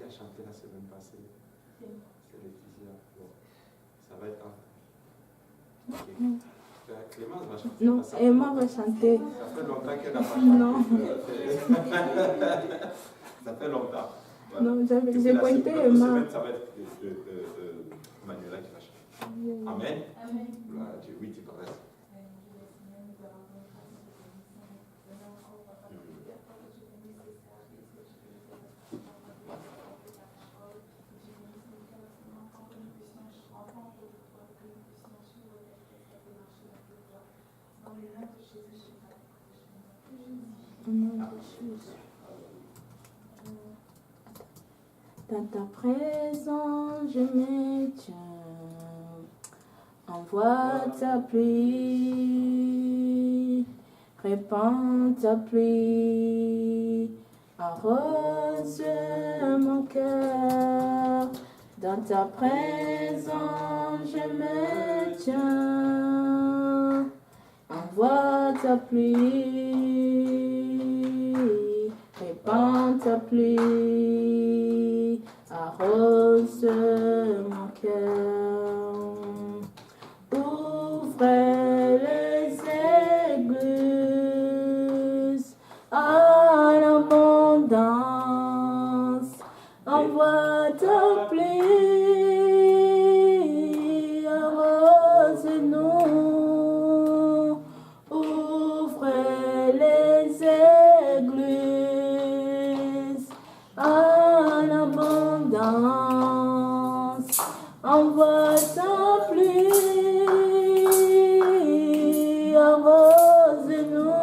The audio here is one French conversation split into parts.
a chanté la semaine passée. C'est Laetitia. Bon, ça va être un. Okay. Clémence va chanter. Non, Emma va chanter. Ça fait longtemps qu'elle n'a pas chanté. Non. Ça fait longtemps. Voilà. Non, j'ai pointé Emma. Semaine, ça va être Manuela qui va chanter. Amen. Amen. Gloire à Dieu. Oui, tu parles. Dans ta présence, je me tiens. Envoie ta pluie, répands ta pluie, arrose mon cœur. Dans ta présence, je me tiens. Envoie ta pluie, répands ta pluie, arrose mon cœur. Ouvre les églises en abondance, envoie ta pluie, arrose-nous. Ouvre les églises en abondance, envoie ta pluie, arrose-nous.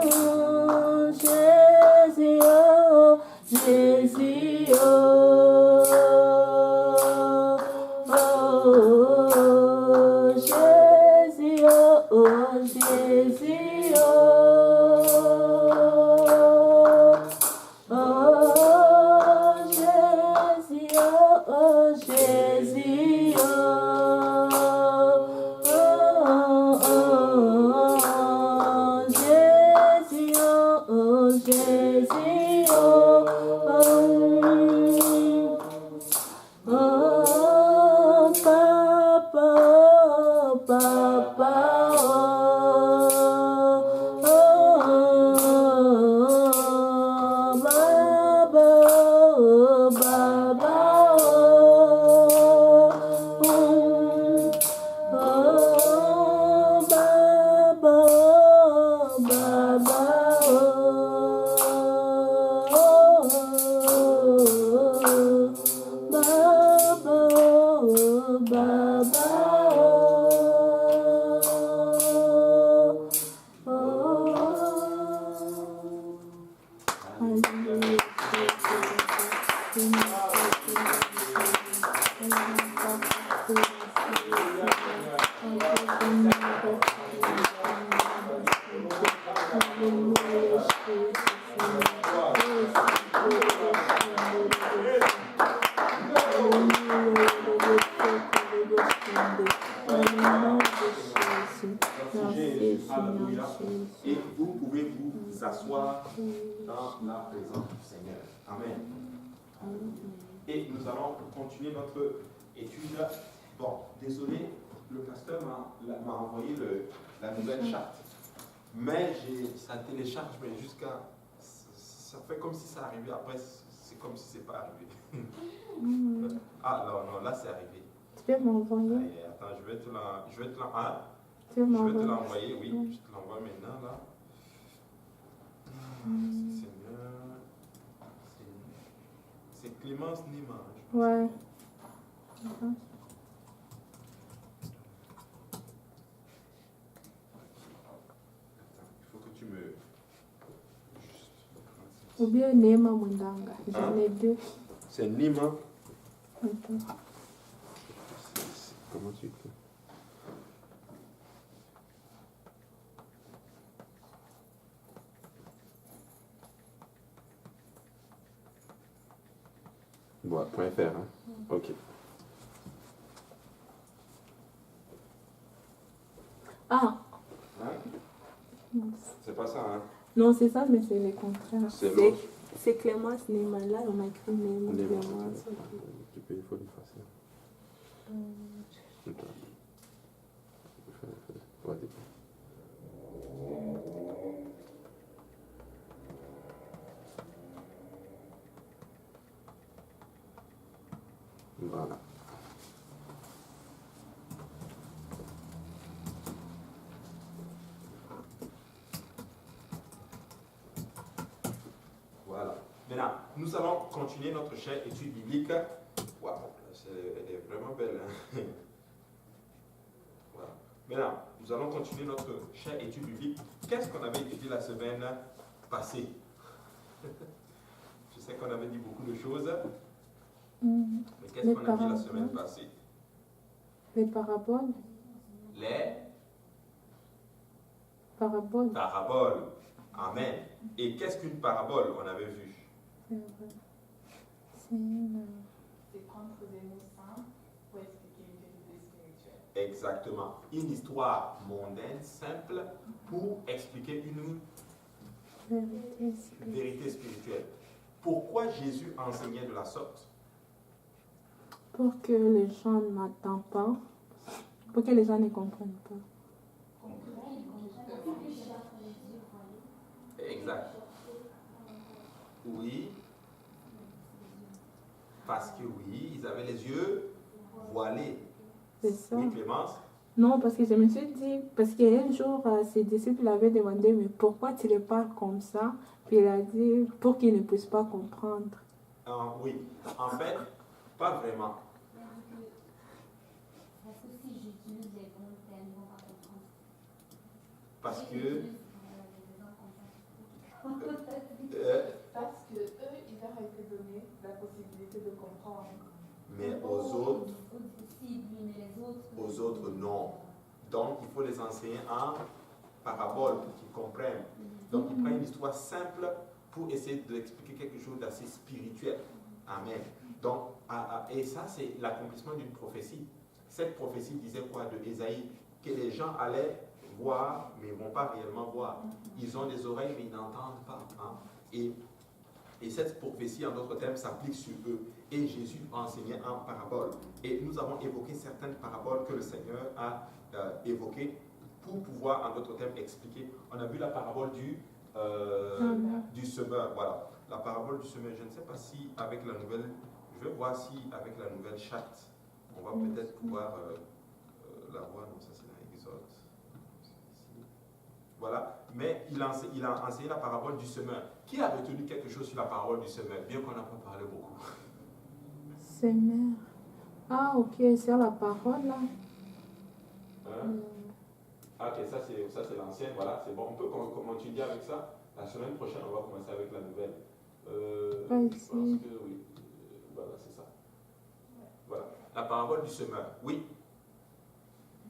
Jésus, oh, Jésus, oh, oh, Jésus, oh, Jésus, oh, oh, Jésus, oh, Jésus, oh, Jésus, oh, Jésus, oh, oh, Papa, Papa, oh, Baba, Baba, Et vous pouvez vous asseoir dans la présence du Seigneur. Amen. Et nous allons continuer notre étude. Bon, désolé, le pasteur m'a envoyé la nouvelle charte. Mais ça télécharge, mais jusqu'à. Ça fait comme si ça arrivait. Après, c'est comme si c'est pas arrivé. Ah non, là c'est arrivé. Tu peux m'envoyer? Attends, je vais te l'envoyer, oui, je te l'envoie maintenant là. Seigneur, c'est Clémence Nima. Ouais. Il faut que tu me. Ou bien Nema Mundanga. J'en ai deux. C'est Nima. Attends. Comment tu fais? Bon, .fr, hein? Ok. Ah! Hein? C'est pas ça, hein? Non, c'est ça, mais c'est le contraire. C'est l'autre. C'est Clémence Neyman. Là, on a écrit Neyman Neyman, Clémence. Tu peux, il faut l'effacer. Attends. Vas-y. Voilà. Voilà. Maintenant, nous allons continuer notre chère étude biblique. Waouh, elle est vraiment belle. Hein? Voilà. Maintenant, nous allons continuer notre chère étude biblique. Qu'est-ce qu'on avait étudié la semaine passée? Je sais qu'on avait dit beaucoup de choses. Mais qu'est-ce qu'on a dit la semaine passée? Les paraboles. Les Paraboles. paraboles. Amen. Et qu'est-ce qu'une parabole? On avait vu. C'est une... C'est prendre des mots simples pour expliquer une vérité spirituelle. Exactement. Une histoire mondaine, simple, pour expliquer une vérité spirituelle. Pourquoi Jésus enseignait de la sorte? Pour que les gens n'entendent pas, pour que les gens ne comprennent pas. Exact. Oui. Parce que oui, ils avaient les yeux voilés. C'est ça. Oui, Clémence? Non, parce que je me suis dit, parce qu'un jour, ses disciples avaient demandé, mais pourquoi tu les parles comme ça? Puis il a dit, pour qu'ils ne puissent pas comprendre. Oui. En fait, pas vraiment. Parce que si j'utilise les bons termes, ils ne vont pas comprendre. Parce que Parce que eux, ils leur ont été donné la possibilité de comprendre. mais aux autres non. Donc il faut les enseigner en parabole pour qu'ils comprennent. Donc il prend une histoire simple pour essayer d'expliquer quelque chose d'assez spirituel. Amen. Donc, et ça c'est l'accomplissement d'une prophétie. Cette prophétie disait quoi de Ésaïe? Que les gens allaient voir, mais ils ne vont pas réellement voir. Ils ont des oreilles, mais ils n'entendent pas. Hein? Et cette prophétie, en d'autres termes, s'applique sur eux. Et Jésus enseignait en parabole. Et nous avons évoqué certaines paraboles que le Seigneur a évoquées pour pouvoir, en d'autres termes, expliquer. On a vu la parabole du semeur. Voilà. La parabole du semeur. Je ne sais pas si avec la nouvelle, je vais voir si avec la nouvelle charte, on va peut-être pouvoir la voir. Non, ça c'est dans l'Exode. Voilà. Mais il a enseigné la parabole du semeur. Qui a retenu quelque chose sur la parole du semeur, bien qu'on n'a pas parlé beaucoup? Seigneur. Ah, ok, c'est la parole là. Hein? Ah, ok, ça c'est l'ancienne, voilà, c'est bon. On peut continuer avec ça. La semaine prochaine, on va commencer avec la nouvelle. Je pense que oui. Voilà, c'est ça. Voilà. La parabole du semeur. Oui.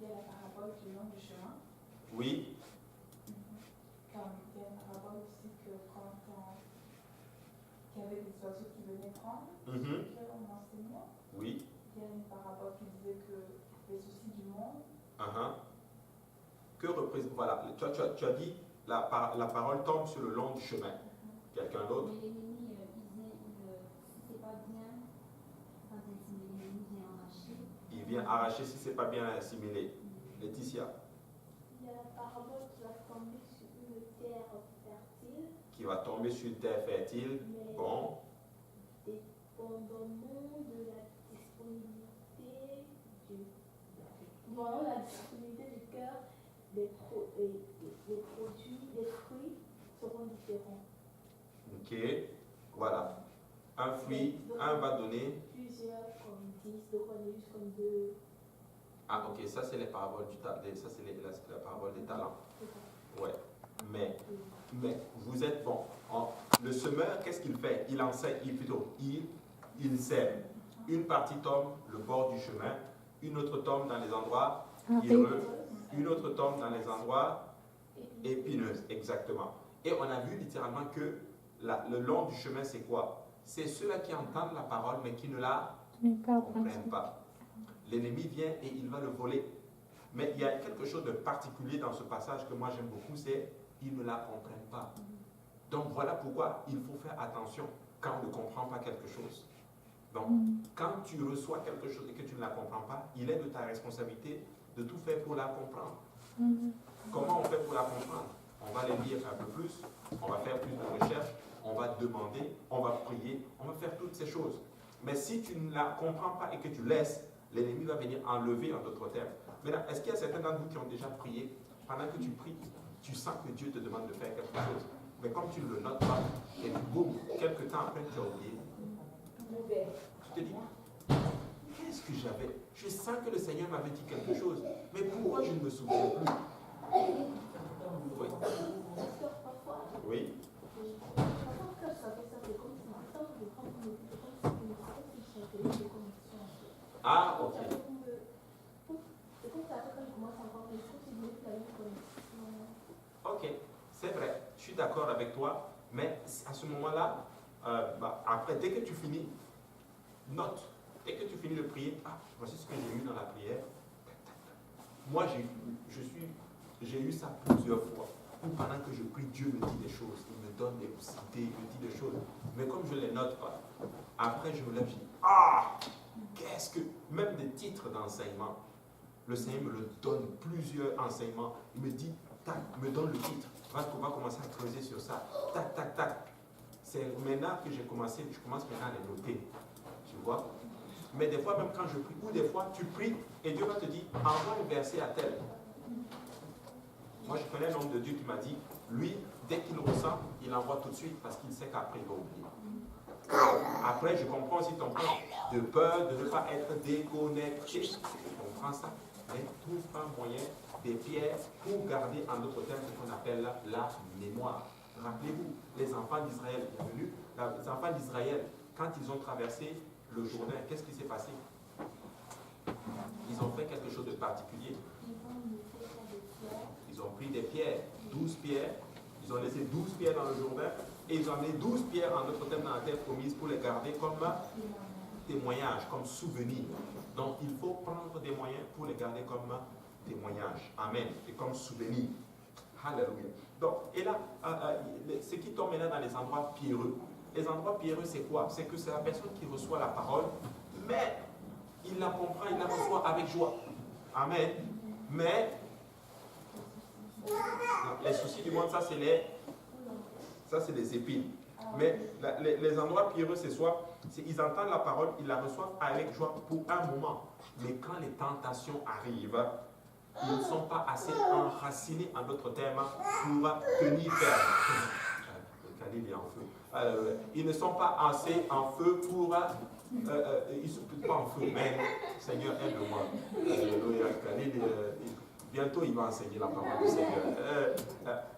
Il y a la parabole du long du chemin. Oui. Comme il y a une parabole aussi que quand qu'il y avait des oiseaux qui venaient prendre, on enseignait. Oui. Il y a une parabole qui disait que les soucis du monde. Que représente, voilà, tu as dit la parole tombe sur le long du chemin. Quelqu'un d'autre? Mais l'ennemi, si c'est pas bien, quand l'ennemi vient arracher. Il vient arracher si c'est pas bien assimilé. Laetitia? Il y a la parabole qui va tomber sur une terre fertile. Qui va tomber sur une terre fertile. Bon. Dépendamment de la disponibilité du cœur, les produits, les fruits seront différents. Ok. Voilà. Un fruit, un va donner. Plusieurs comme 10, donc on est juste comme 2. Ah, ok, ça c'est les paraboles du talent. Ça c'est la parabole des talents. Ouais. Mais vous êtes bon. Le semeur, qu'est-ce qu'il fait? Il enseigne, il sème. Une partie tombe le bord du chemin, une autre tombe dans les endroits heureux, une autre tombe dans les endroits épineux. Exactement. Et on a vu littéralement que le long du chemin, c'est quoi? C'est ceux-là qui entendent la parole, mais qui ne la comprennent pas. L'ennemi vient et il va le voler. Mais il y a quelque chose de particulier dans ce passage que moi j'aime beaucoup, c'est qu'ils ne la comprennent pas. Donc voilà pourquoi il faut faire attention quand on ne comprend pas quelque chose. Donc, quand tu reçois quelque chose et que tu ne la comprends pas, il est de ta responsabilité de tout faire pour la comprendre. Comment on fait pour la comprendre? On va les lire un peu plus, on va faire plus de recherches, on va demander, on va prier, on va faire toutes ces choses. Mais si tu ne la comprends pas et que tu laisses, l'ennemi va venir enlever en d'autres termes. Maintenant, est-ce qu'il y a certains d'entre vous qui ont déjà prié? Pendant que tu pries, tu sens que Dieu te demande de faire quelque chose. Mais comme tu ne le notes pas, et boum, quelques temps après, tu as oublié. Tu te dis, qu'est-ce que j'avais? Je sens que le Seigneur m'avait dit quelque chose, mais pourquoi je ne me souviens plus? Oui. Oui. Ah, ok. Ok, c'est vrai, je suis d'accord avec toi, mais à ce moment-là, après, dès que tu finis, note, dès que tu finis de prier, voici ce que j'ai eu dans la prière. Moi, j'ai eu ça plusieurs fois, où pendant que je prie, Dieu me dit des choses, il me donne des idées, il me dit des choses, mais comme je ne les note pas, après je me lève, je dis, qu'est-ce que, même des titres d'enseignement, le Seigneur me le donne, plusieurs enseignements, il me dit, tac, me donne le titre, on va commencer à creuser sur ça, tac, tac, tac. C'est maintenant que je commence maintenant à les noter, tu vois. Mais des fois, même quand je prie, ou des fois, tu pries et Dieu va te dire, envoie un verset à tel. Moi, je connais un homme de Dieu qui m'a dit, lui, dès qu'il ressent, il envoie tout de suite parce qu'il sait qu'après, il va oublier. Après, je comprends aussi ton point de peur de ne pas être déconnecté. Je comprends ça. Mais trouve un moyen, des pierres, pour garder en d'autres termes ce qu'on appelle la mémoire. Rappelez-vous, les enfants d'Israël, bienvenue, les enfants d'Israël, quand ils ont traversé le Jourdain, qu'est-ce qui s'est passé? Ils ont fait quelque chose de particulier. Ils ont pris des pierres, 12 pierres, ils ont laissé 12 pierres dans le Jourdain, et ils ont amené 12 pierres en d'autres termes dans la terre promise pour les garder comme témoignage, comme souvenir. Donc il faut prendre des moyens pour les garder comme témoignage. Amen. Et comme souvenir. Alléluia. Donc, et là, ce qui tombe maintenant dans les endroits pierreux. Les endroits pierreux, c'est quoi? C'est que c'est la personne qui reçoit la parole, mais il la comprend, il la reçoit avec joie. Amen. Mais les soucis du monde, ça c'est les épines. Mais les endroits pierreux, c'est soit ils entendent la parole, ils la reçoivent avec joie pour un moment. Mais quand les tentations arrivent, ils ne sont pas assez enracinés, en d'autres termes, pour tenir ferme. Il est en feu. Ils ne sont pas assez en feu pour... ils ne sont pas en feu, mais Seigneur, aide-moi. Bientôt, il va enseigner la parole du Seigneur.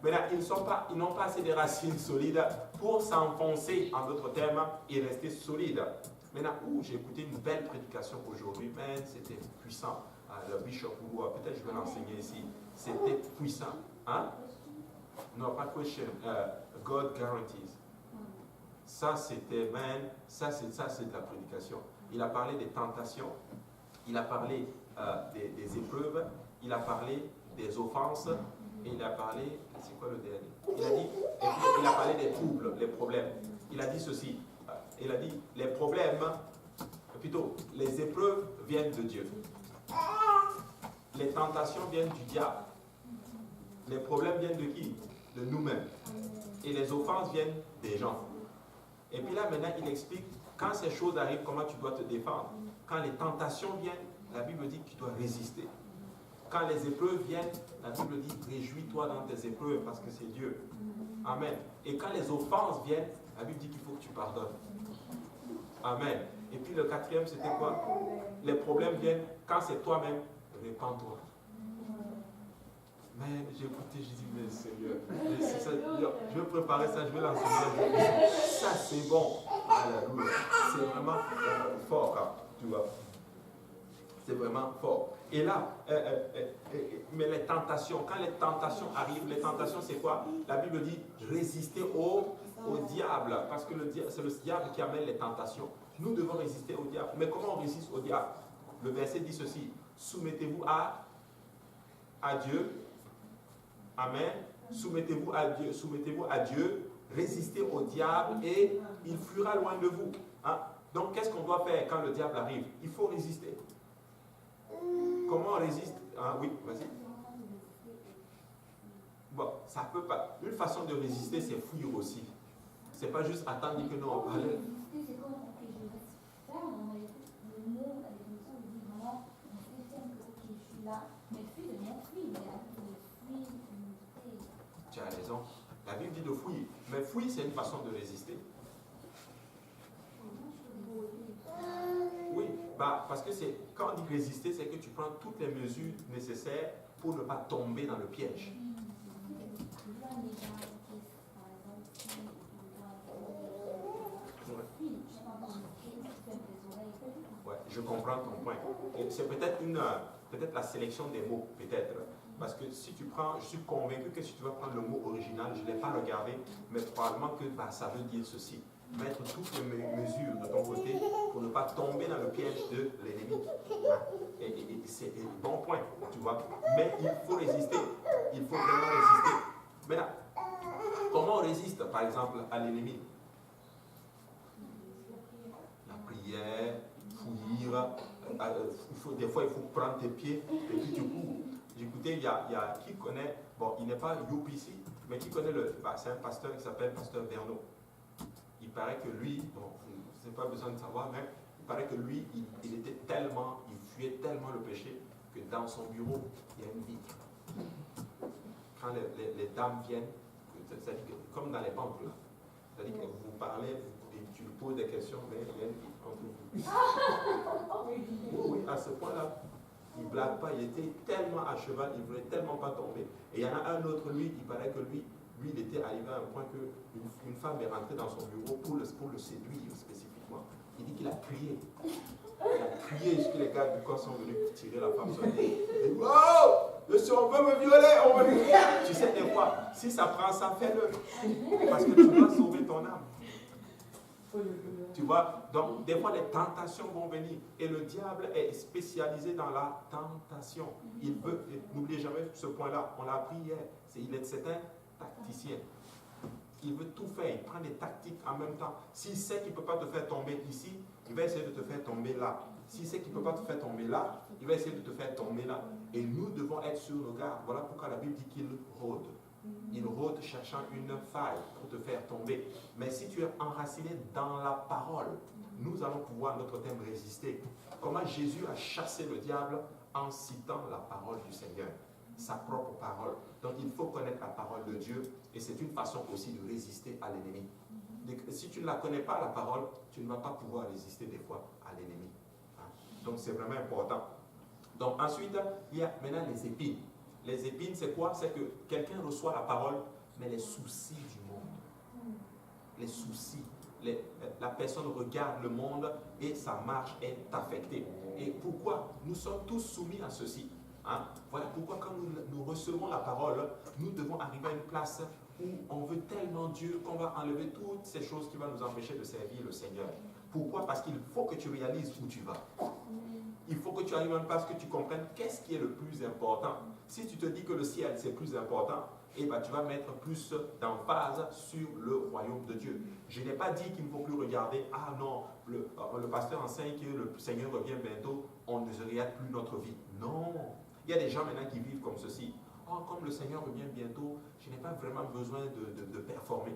Maintenant, ils n'ont pas assez de racines solides pour s'enfoncer, en d'autres termes, et rester solides. Maintenant, j'ai écouté une belle prédication aujourd'hui, mais c'était puissant. Le bishop, ou peut-être je vais l'enseigner ici. C'était puissant. Hein? No, pas question. God guarantees. Ça, c'était, ça c'est de la prédication. Il a parlé des tentations, il a parlé des épreuves, il a parlé des offenses, et il a parlé, c'est quoi le dernier? Il a parlé des troubles, les problèmes. Il a dit ceci, il a dit, les problèmes, plutôt, les épreuves viennent de Dieu. Les tentations viennent du diable. Les problèmes viennent de qui? De nous-mêmes. Et les offenses viennent des gens. Et puis là, maintenant, il explique, quand ces choses arrivent, comment tu dois te défendre. Quand les tentations viennent, la Bible dit que tu dois résister. Quand les épreuves viennent, la Bible dit, réjouis-toi dans tes épreuves parce que c'est Dieu. Amen. Et quand les offenses viennent, la Bible dit qu'il faut que tu pardonnes. Amen. Et puis le quatrième, c'était quoi? Les problèmes viennent quand c'est toi-même, répands-toi. Mais j'ai écouté, j'ai dit, mais Seigneur, je vais préparer ça, je vais l'enseigner. Ça, c'est bon. Alléluia. C'est vraiment fort, hein, tu vois. C'est vraiment fort. Et là, mais les tentations, quand les tentations arrivent, les tentations, c'est quoi? La Bible dit, résister au diable. Parce que c'est le diable qui amène les tentations. Nous devons résister au diable. Mais comment on résiste au diable? Le verset dit ceci, soumettez-vous à Dieu. Amen. Soumettez-vous à Dieu Résister au diable et il fuira loin de vous. Hein? Donc, qu'est-ce qu'on doit faire quand le diable arrive? Il faut résister. Comment on résiste? Ah, oui, vas-y. Bon, ça peut pas. Une façon de résister, c'est fuir aussi. C'est pas juste attendre que nous on parle. Résister, c'est comme ok, je reste ferme. Le mot, la définition, il dit vraiment rester ferme que ok, je suis là. Mais fuir, de bien fuir. Mais la vie de fuir, résister. Tu as raison. La Bible dit de fuir. Mais fuir, c'est une façon de résister. Oui, bah, parce que c'est quand on dit résister, c'est que tu prends toutes les mesures nécessaires pour ne pas tomber dans le piège. Ouais, je comprends ton point. Et c'est peut-être la sélection des mots, peut-être. Parce que si tu prends, je suis convaincu que si tu vas prendre le mot original, je ne l'ai pas regardé, mais probablement que ça veut dire ceci. Mettre toutes les mesures de ton côté pour ne pas tomber dans le piège de l'ennemi. Et c'est un bon point, tu vois. Mais il faut résister. Il faut vraiment résister. Maintenant, comment on résiste, par exemple, à l'ennemi? La prière, fuir. Des fois, il faut prendre tes pieds et puis tu cours. J'écoutais, il y a qui connaît, bon, il n'est pas UPC, mais qui connaît c'est un pasteur qui s'appelle Pasteur Verneau. Il paraît que lui, bon, je n'ai pas besoin de savoir, mais il paraît que lui, il fuyait tellement le péché que dans son bureau, il y a une vitre. Quand les dames viennent, c'est-à-dire que, comme dans les banques, là, c'est-à-dire que vous parlez, et tu lui poses des questions, mais il y a une vitre entre vous. Oui, à ce point-là. Il ne blague pas, il était tellement à cheval, il ne voulait tellement pas tomber. Et il y en a un autre, lui, il paraît que lui, il était arrivé à un point qu'une femme est rentrée dans son bureau pour le séduire spécifiquement. Il dit qu'il a crié. Il a crié jusqu'à les gars du corps sont venus tirer la femme sur le nez. Il dit, oh, monsieur, on veut me violer, on veut me violer. Tu sais, des fois, si ça prend ça, fais-le. Parce que tu dois sauver ton âme. Tu vois, donc des fois les tentations vont venir et le diable est spécialisé dans la tentation. Il veut, n'oubliez jamais ce point-là, on l'a appris hier, c'est un tacticien. Il veut tout faire, il prend des tactiques en même temps. S'il sait qu'il ne peut pas te faire tomber ici, il va essayer de te faire tomber là. S'il sait qu'il ne peut pas te faire tomber là, il va essayer de te faire tomber là. Et nous devons être sur nos gardes. Voilà pourquoi la Bible dit qu'il rôde. Il rôde cherchant une faille pour te faire tomber. Mais si tu es enraciné dans la parole, nous allons pouvoir, notre thème, résister. Comment Jésus a chassé le diable en citant la parole du Seigneur, sa propre parole. Donc il faut connaître la parole de Dieu et c'est une façon aussi de résister à l'ennemi. Si tu ne la connais pas, la parole, tu ne vas pas pouvoir résister des fois à l'ennemi. Donc c'est vraiment important. Donc ensuite, il y a maintenant les épines. Les épines, c'est quoi? C'est que quelqu'un reçoit la parole, mais les soucis du monde, les soucis, la personne regarde le monde et sa marche est affectée. Et pourquoi? Nous sommes tous soumis à ceci. Hein? Voilà pourquoi quand nous recevons la parole, nous devons arriver à une place où on veut tellement Dieu qu'on va enlever toutes ces choses qui vont nous empêcher de servir le Seigneur. Pourquoi? Parce qu'il faut que tu réalises où tu vas. Il faut que tu arrives à une place que tu comprennes qu'est-ce qui est le plus important. Si tu te dis que le ciel c'est plus important, eh ben, tu vas mettre plus d'emphase sur le royaume de Dieu. Je n'ai pas dit qu'il ne faut plus regarder, ah non, le pasteur enseigne que le Seigneur revient bientôt, on ne regarde plus notre vie. Non, il y a des gens maintenant qui vivent comme ceci. Oh, comme le Seigneur revient bientôt, je n'ai pas vraiment besoin de performer.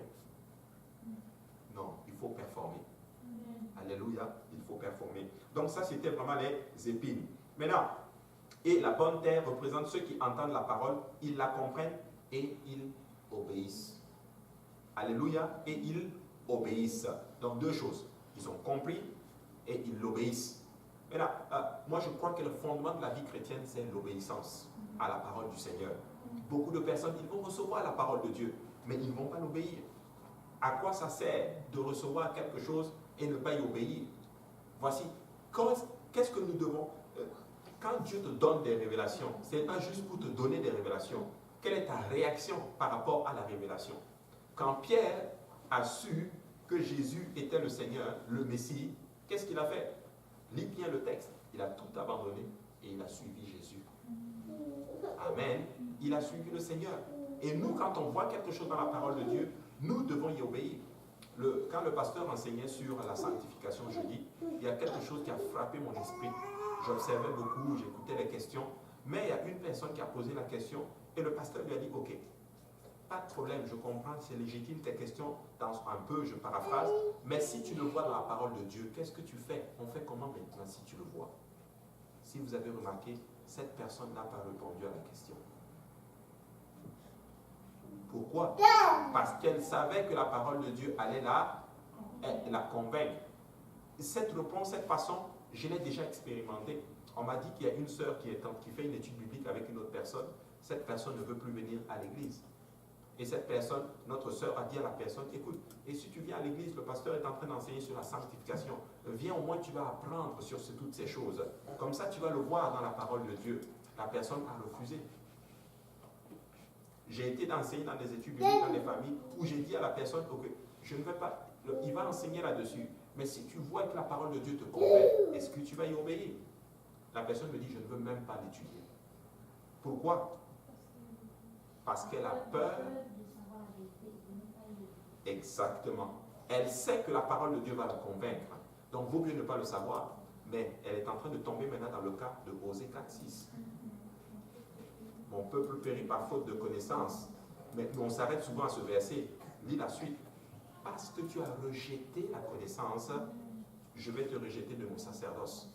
Non, il faut performer. Alléluia, il faut performer. Donc ça, c'était vraiment les épines. Maintenant, et la bonne terre représente ceux qui entendent la parole, ils la comprennent et ils obéissent. Alléluia, et ils obéissent. Donc deux choses, ils ont compris et ils l'obéissent. Maintenant, moi je crois que le fondement de la vie chrétienne, c'est l'obéissance à la parole du Seigneur. Beaucoup de personnes, ils vont recevoir la parole de Dieu, mais ils ne vont pas l'obéir. À quoi ça sert de recevoir quelque chose et ne pas y obéir? Voici, qu'est-ce que nous devons... Quand Dieu te donne des révélations, ce n'est pas juste pour te donner des révélations. Quelle est ta réaction par rapport à la révélation? Quand Pierre a su que Jésus était le Seigneur, le Messie, qu'est-ce qu'il a fait? Lis bien le texte. Il a tout abandonné et il a suivi Jésus. Amen. Il a suivi le Seigneur. Et nous, quand on voit quelque chose dans la parole de Dieu, Nous devons y obéir. Quand le pasteur enseignait sur la sanctification jeudi, il y a quelque chose qui a frappé mon esprit. J'observais beaucoup, j'écoutais les questions, mais il y a une personne qui a posé la question et le pasteur lui a dit, ok, pas de problème, je comprends, c'est légitime tes questions, dans un peu, je paraphrase, mais si tu le vois dans la parole de Dieu, qu'est-ce que tu fais? On fait comment maintenant si tu le vois? Si vous avez remarqué, cette personne n'a pas répondu à la question. Pourquoi? Parce qu'elle savait que la parole de Dieu allait la convaincre. Cette réponse, cette façon, je l'ai déjà expérimentée. On m'a dit qu'il y a une sœur qui fait une étude biblique avec une autre personne. Cette personne ne veut plus venir à l'église. Et cette personne, notre sœur, a dit à la personne, écoute, et si tu viens à l'église, le pasteur est en train d'enseigner sur la sanctification. Viens, au moins tu vas apprendre sur toutes ces choses. Comme ça, tu vas le voir dans la parole de Dieu. La personne a refusé. J'ai été d'enseigner dans des études bibliques, dans des familles, où j'ai dit à la personne, ok, je ne vais pas, il va enseigner là-dessus. Mais si tu vois que la parole de Dieu te convainc, est-ce que tu vas y obéir? La personne me dit, je ne veux même pas l'étudier. Pourquoi? Parce qu'elle a peur. Exactement. Elle sait que la parole de Dieu va la convaincre. Donc, vaut mieux ne pas le savoir. Mais elle est en train de tomber maintenant dans le cas de Osée 4:6. Mon peuple périt par faute de connaissance. Mais on s'arrête souvent à ce verset. Lis la suite. Parce que tu as rejeté la connaissance, je vais te rejeter de mon sacerdoce.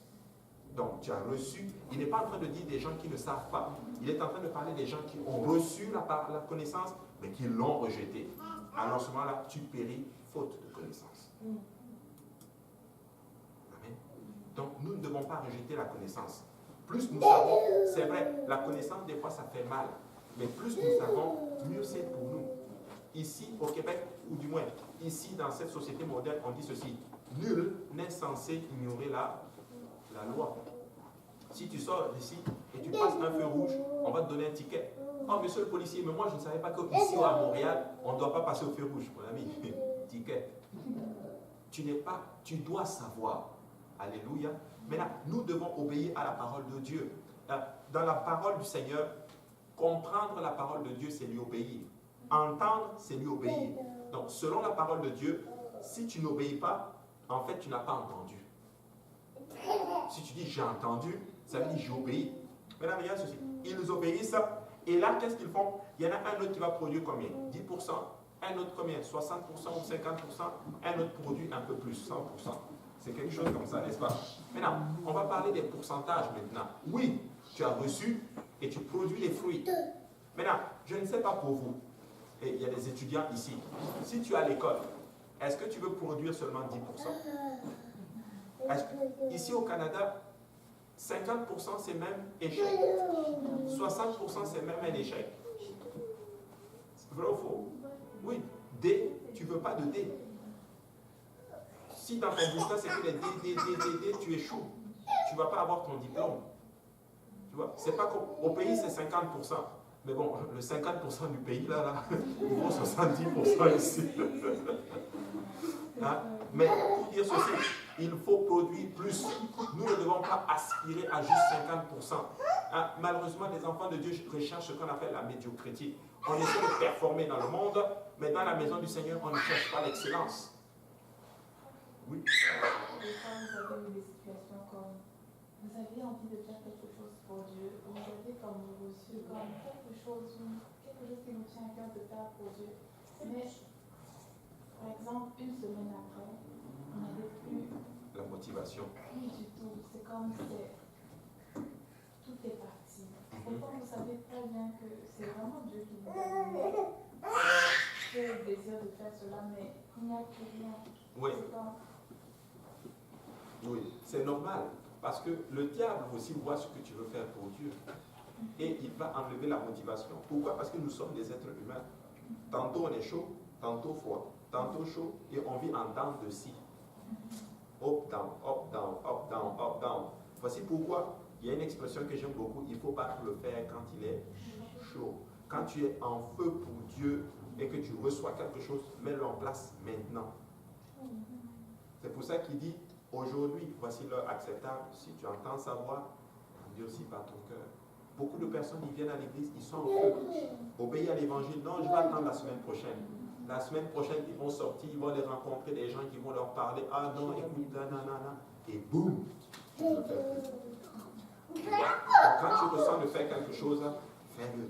Donc, tu as reçu. Il n'est pas en train de dire des gens qui ne savent pas. Il est en train de parler des gens qui ont reçu la connaissance, mais qui l'ont rejetée. Alors, à ce moment-là, tu péris faute de connaissance. Amen. Donc, nous ne devons pas rejeter la connaissance. Plus nous savons, c'est vrai, la connaissance, des fois, ça fait mal. Mais plus nous savons, mieux c'est pour nous. Ici, au Québec, ou du moins, ici, dans cette société moderne, on dit ceci. Nul n'est censé ignorer la loi. Si tu sors d'ici et tu passes un feu rouge, on va te donner un ticket. Oh, monsieur le policier, mais moi, je ne savais pas qu'ici, à Montréal, on ne doit pas passer au feu rouge, mon ami. Ticket. Tu dois savoir. Alléluia. Maintenant, nous devons obéir à la parole de Dieu. Dans la parole du Seigneur, comprendre la parole de Dieu, c'est lui obéir. Entendre, c'est lui obéir. Donc, selon la parole de Dieu, si tu n'obéis pas, en fait, tu n'as pas entendu. Si tu dis j'ai entendu, ça veut dire j'ai obéi. Maintenant, regarde ceci. Ils obéissent. Et là, qu'est-ce qu'ils font? Il y en a un autre qui va produire combien? 10%. Un autre combien? 60% ou 50%. Un autre produit un peu plus, 100%. C'est quelque chose comme ça, n'est-ce pas? Maintenant, on va parler des pourcentages maintenant. Oui, tu as reçu et tu produis les fruits. Maintenant, je ne sais pas pour vous. Et il y a des étudiants ici. Si tu es à l'école, est-ce que tu veux produire seulement 10%? Ici au Canada, 50% c'est même échec. 60% c'est même un échec. Vrai ou faux? Oui. D, tu ne veux pas de D. Si dans ton bulletin c'est que les D, tu échoues. Tu ne vas pas avoir ton diplôme. Tu vois? C'est pas qu'au pays c'est 50%. Mais bon, le 50% du pays, là, il vaut 70% ici. Hein? Mais pour dire ceci, il faut produire plus. Nous ne devons pas aspirer à juste 50%. Hein? Malheureusement, les enfants de Dieu recherchent ce qu'on appelle la médiocrité. On essaie de performer dans le monde, mais dans la maison du Seigneur, on ne cherche pas l'excellence. Oui. Des fois, vous avez eu des situations comme vous avez envie de faire quelque chose pour Dieu, vous avez comme reçu comme quelque chose qui nous tient à cœur de faire pour Dieu. Mais, par exemple, une semaine après, on n'avait plus La motivation. Plus du tout. C'est comme tout est parti. Pourtant, vous savez très bien que c'est vraiment Dieu qui nous a donné le désir de faire cela, mais il n'y a plus rien. Oui. C'est comme Oui, c'est normal. Parce que le diable aussi voit ce que tu veux faire pour Dieu. Et il va enlever la motivation. Pourquoi? Parce que nous sommes des êtres humains. Tantôt on est chaud, tantôt froid, tantôt chaud, et on vit en dents de scie. Up, down, up, down, up, down, up, down. Voici pourquoi il y a une expression que j'aime beaucoup. Il ne faut pas le faire quand il est chaud. Quand tu es en feu pour Dieu et que tu reçois quelque chose, mets-le en place maintenant. C'est pour ça qu'il dit, aujourd'hui, voici l'heure acceptable. Si tu entends sa voix, endurcis pas ton cœur. Beaucoup de personnes, ils viennent à l'église, ils sont en feu. Obéis à l'évangile. Non, je vais attendre la semaine prochaine. La semaine prochaine, ils vont sortir, ils vont les rencontrer, des gens qui vont leur parler. Ah non, écoute, nanana. Et boum, tu ne le fais plus. Tu vois? Donc, quand tu ressens de faire quelque chose, fais-le.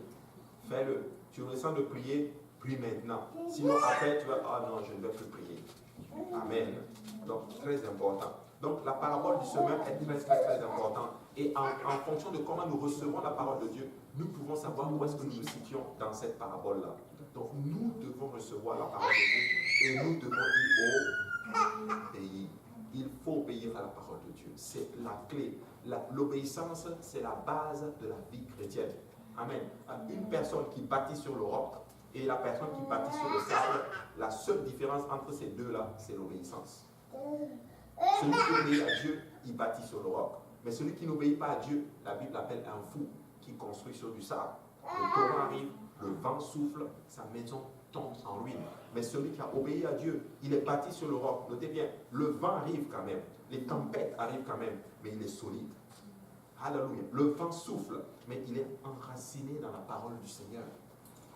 Fais-le. Tu ressens de prier, prie maintenant. Sinon, après, tu vas, ah non, je ne vais plus prier. Amen. Donc, très important. Donc, la parabole du semeur est très, très, très importante. Et en fonction de comment nous recevons la parole de Dieu, nous pouvons savoir où est-ce que nous nous situons dans cette parabole-là. Donc, nous devons recevoir la parole de Dieu et nous devons y obéir. Il faut obéir à la parole de Dieu. C'est la clé. L'obéissance, c'est la base de la vie chrétienne. Amen. Une personne qui bâtit sur le roc et la personne qui bâtit sur le sable, la seule différence entre ces deux-là, c'est l'obéissance. Celui qui obéit à Dieu, il bâtit sur le roc. Mais celui qui n'obéit pas à Dieu, la Bible l'appelle un fou qui construit sur du sable. Le torrent arrive, le vent souffle, sa maison tombe en ruine. Mais celui qui a obéi à Dieu, il est bâti sur le roc. Notez bien, le vent arrive quand même, les tempêtes arrivent quand même, mais il est solide. Alléluia. Le vent souffle, mais il est enraciné dans la parole du Seigneur.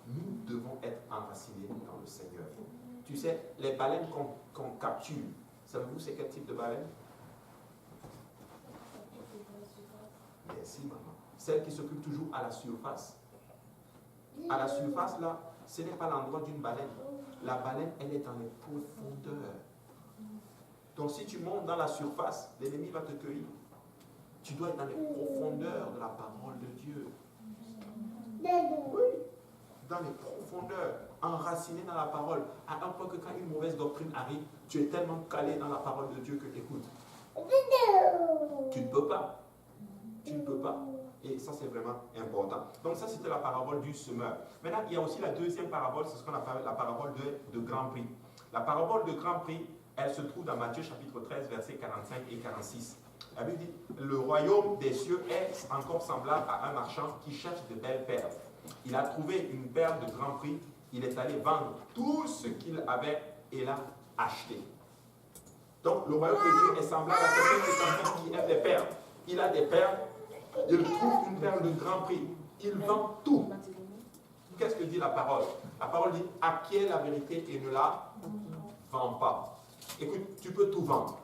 Nous devons être enracinés dans le Seigneur. Tu sais, les baleines qu'on capture, savez-vous c'est quel type de baleine? Merci maman. Celle qui s'occupe toujours à la surface. À la surface là, ce n'est pas l'endroit d'une baleine. La baleine, elle est dans les profondeurs. Donc si tu montes dans la surface, l'ennemi va te cueillir. Tu dois être dans les profondeurs de la parole de Dieu. Oui, dans les profondeurs, enraciné dans la parole, à un point que quand une mauvaise doctrine arrive, tu es tellement calé dans la parole de Dieu que, écoute, tu ne peux pas. Tu ne peux pas. Et ça, c'est vraiment important. Donc ça, c'était la parabole du semeur. Maintenant, il y a aussi la deuxième parabole, c'est ce qu'on appelle la parabole de Grand Prix. La parabole de Grand Prix, elle se trouve dans Matthieu chapitre 13, versets 45 et 46. La Bible dit, le royaume des cieux est encore semblable à un marchand qui cherche de belles perles. Il a trouvé une perle de grand prix, il est allé vendre tout ce qu'il avait et l'a acheté. Donc le royaume de Dieu est semblable à quelqu'un qui aime les perles. Il a des perles, il trouve une perle de grand prix, il vend tout. Qu'est-ce que dit la parole? La parole dit, acquiert la vérité et ne la vend pas. Écoute, tu peux tout vendre.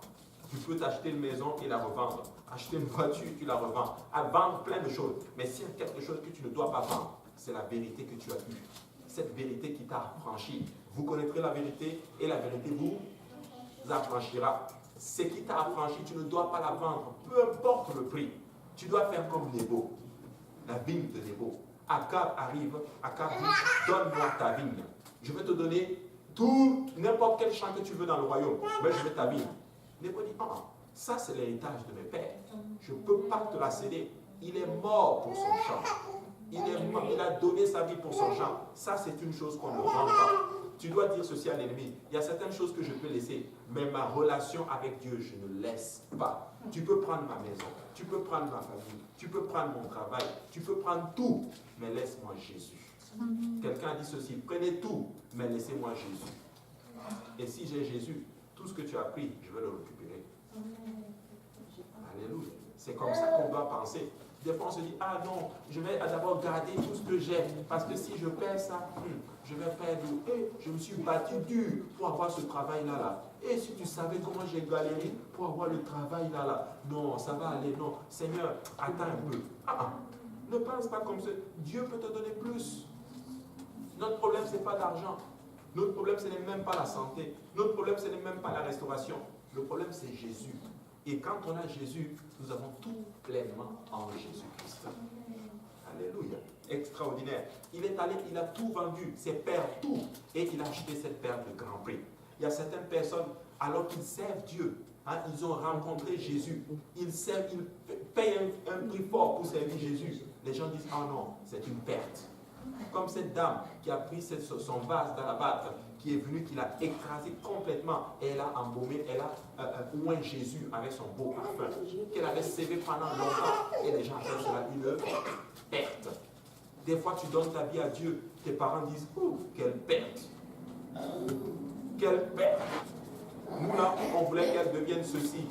Tu peux t'acheter une maison et la revendre. Acheter une voiture, tu la revends. À vendre plein de choses. Mais s'il y a quelque chose que tu ne dois pas vendre, c'est la vérité que tu as eue. Cette vérité qui t'a affranchi. Vous connaîtrez la vérité et la vérité vous affranchira. Ce qui t'a affranchi, tu ne dois pas la vendre. Peu importe le prix. Tu dois faire comme Nébo. La vigne de Nébo. Akab arrive, Akab dit, donne-moi ta vigne. Je vais te donner tout, n'importe quel champ que tu veux dans le royaume. Mais je veux ta vigne. Nébo dit, ah, ça c'est l'héritage de mes pères. Je ne peux pas te la céder. Il est mort pour son champ. Il est mort, il a donné sa vie pour son champ. Ça c'est une chose qu'on ne vend pas. Tu dois dire ceci à l'ennemi. Il y a certaines choses que je peux laisser, mais ma relation avec Dieu, je ne laisse pas. Tu peux prendre ma maison, tu peux prendre ma famille, tu peux prendre mon travail, tu peux prendre tout, mais laisse-moi Jésus. Quelqu'un a dit ceci, prenez tout, mais laissez-moi Jésus. Et si j'ai Jésus, tout ce que tu as pris, je vais le récupérer. Alléluia. C'est comme ça qu'on doit penser. Des fois, on se dit, ah non, je vais d'abord garder tout ce que j'ai, parce que si je perds ça, je vais perdre. Et je me suis battu dur pour avoir ce travail-là. Et si tu savais comment j'ai galéré pour avoir le travail là. Non, ça va aller, non. Seigneur, attends un peu. Ne pense pas comme ça. Dieu peut te donner plus. Notre problème, ce n'est pas l'argent. Notre problème, ce n'est même pas la santé. Notre problème, ce n'est même pas la restauration. Le problème, c'est Jésus. Et quand on a Jésus, nous avons tout pleinement en Jésus-Christ. Alléluia. Extraordinaire. Il est allé, il a tout vendu, ses pères, tout. Et il a acheté cette perle de grand prix. Il y a certaines personnes, alors qu'ils servent Dieu, ils ont rencontré Jésus. Ils payent un prix fort pour servir Jésus. Les gens disent, ah non, c'est une perte. Comme cette dame qui a pris son vase d'alabâtre, qui est venue, qui l'a écrasé complètement, et elle a embaumé, elle a oint Jésus avec son beau parfum, qu'elle avait sévé pendant longtemps, et les gens appellent cela une perte. Des fois, tu donnes ta vie à Dieu, tes parents disent, oh, quelle perte! Quelle perte! Nous là, on voulait qu'elle devienne ceci.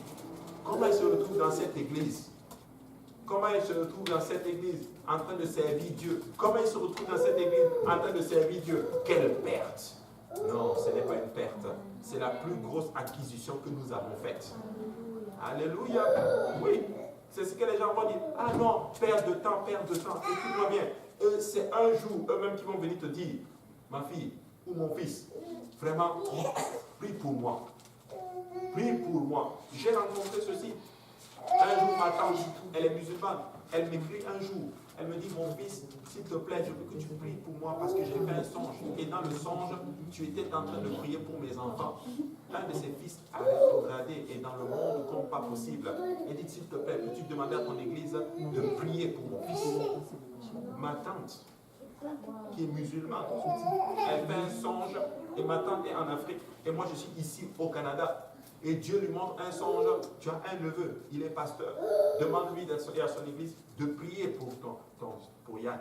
Comment elle se retrouve dans cette église? Comment elle se retrouve dans cette église en train de servir Dieu? Comment elle se retrouve dans cette église en train de servir Dieu? Quelle perte! Non, ce n'est pas une perte. C'est la plus grosse acquisition que nous avons faite. Alléluia. Oui. C'est ce que les gens vont dire. Ah non, perte de temps, perte de temps. Écoute-moi bien. C'est un jour, eux-mêmes qui vont venir te dire, ma fille ou mon fils, vraiment, prie pour moi. Prie pour moi. J'ai rencontré ceci. Un jour, ma tante, elle est musulmane. Elle m'écrit un jour. Elle me dit, mon fils, s'il te plaît, je veux que tu pries pour moi parce que j'ai fait un songe. Et dans le songe, tu étais en train de prier pour mes enfants. Un de ses fils a rétrogradé et dans le monde comme pas possible. Elle dit, s'il te plaît, peux-tu demander à ton église de prier pour mon fils? Ma tante, qui est musulmane, elle fait un songe et ma tante est en Afrique et moi je suis ici au Canada. Et Dieu lui montre un songe, tu as un neveu, il est pasteur. Demande-lui et à son église de prier pour Yann.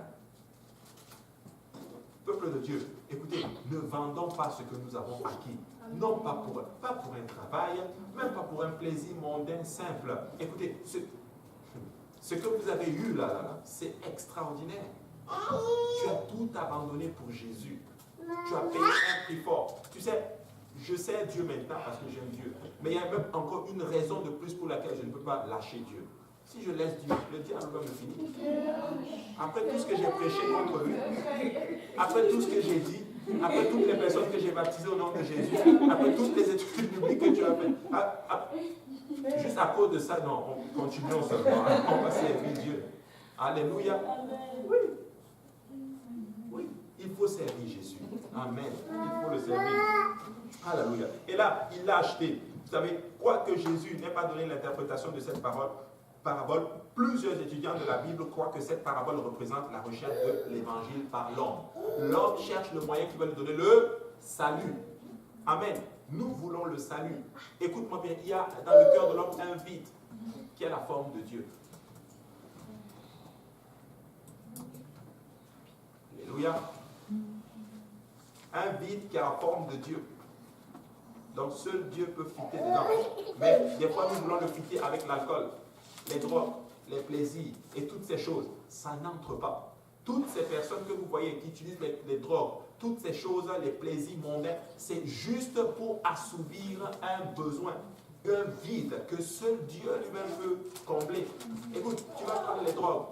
Peuple de Dieu, écoutez, ne vendons pas ce que nous avons acquis. Non pas pour un travail, même pas pour un plaisir mondain simple. Écoutez, ce que vous avez eu là, c'est extraordinaire. Tu as tout abandonné pour Jésus. Tu as payé un prix fort. Tu sais, je sais Dieu maintenant parce que j'aime Dieu. Mais il y a même encore une raison de plus pour laquelle je ne peux pas lâcher Dieu. Si je laisse Dieu, le diable va me finir. Après tout ce que j'ai prêché contre lui, après tout ce que j'ai dit, après toutes les personnes que j'ai baptisées au nom de Jésus, après toutes les études bibliques que tu as faites, juste à cause de ça, non, continuons seulement. On va servir Dieu. Alléluia. Oui. Oui, il faut servir Jésus. Amen. Il faut le servir. Alléluia. Et là, il l'a acheté. Vous savez, quoique Jésus n'ait pas donné l'interprétation de cette parabole, plusieurs étudiants de la Bible croient que cette parabole représente la recherche de l'évangile par l'homme. L'homme cherche le moyen qui va lui donner le salut. Amen. Nous voulons le salut. Écoute-moi bien, il y a dans le cœur de l'homme un vide qui a la forme de Dieu. Alléluia. Un vide qui a la forme de Dieu. Donc seul Dieu peut fitter dedans. Mais des fois nous voulons le fitter avec l'alcool, les drogues, les plaisirs et toutes ces choses. Ça n'entre pas. Toutes ces personnes que vous voyez qui utilisent les drogues, toutes ces choses, les plaisirs mondains, c'est juste pour assouvir un besoin, un vide que seul Dieu lui-même peut combler. Écoute, tu vas prendre les drogues,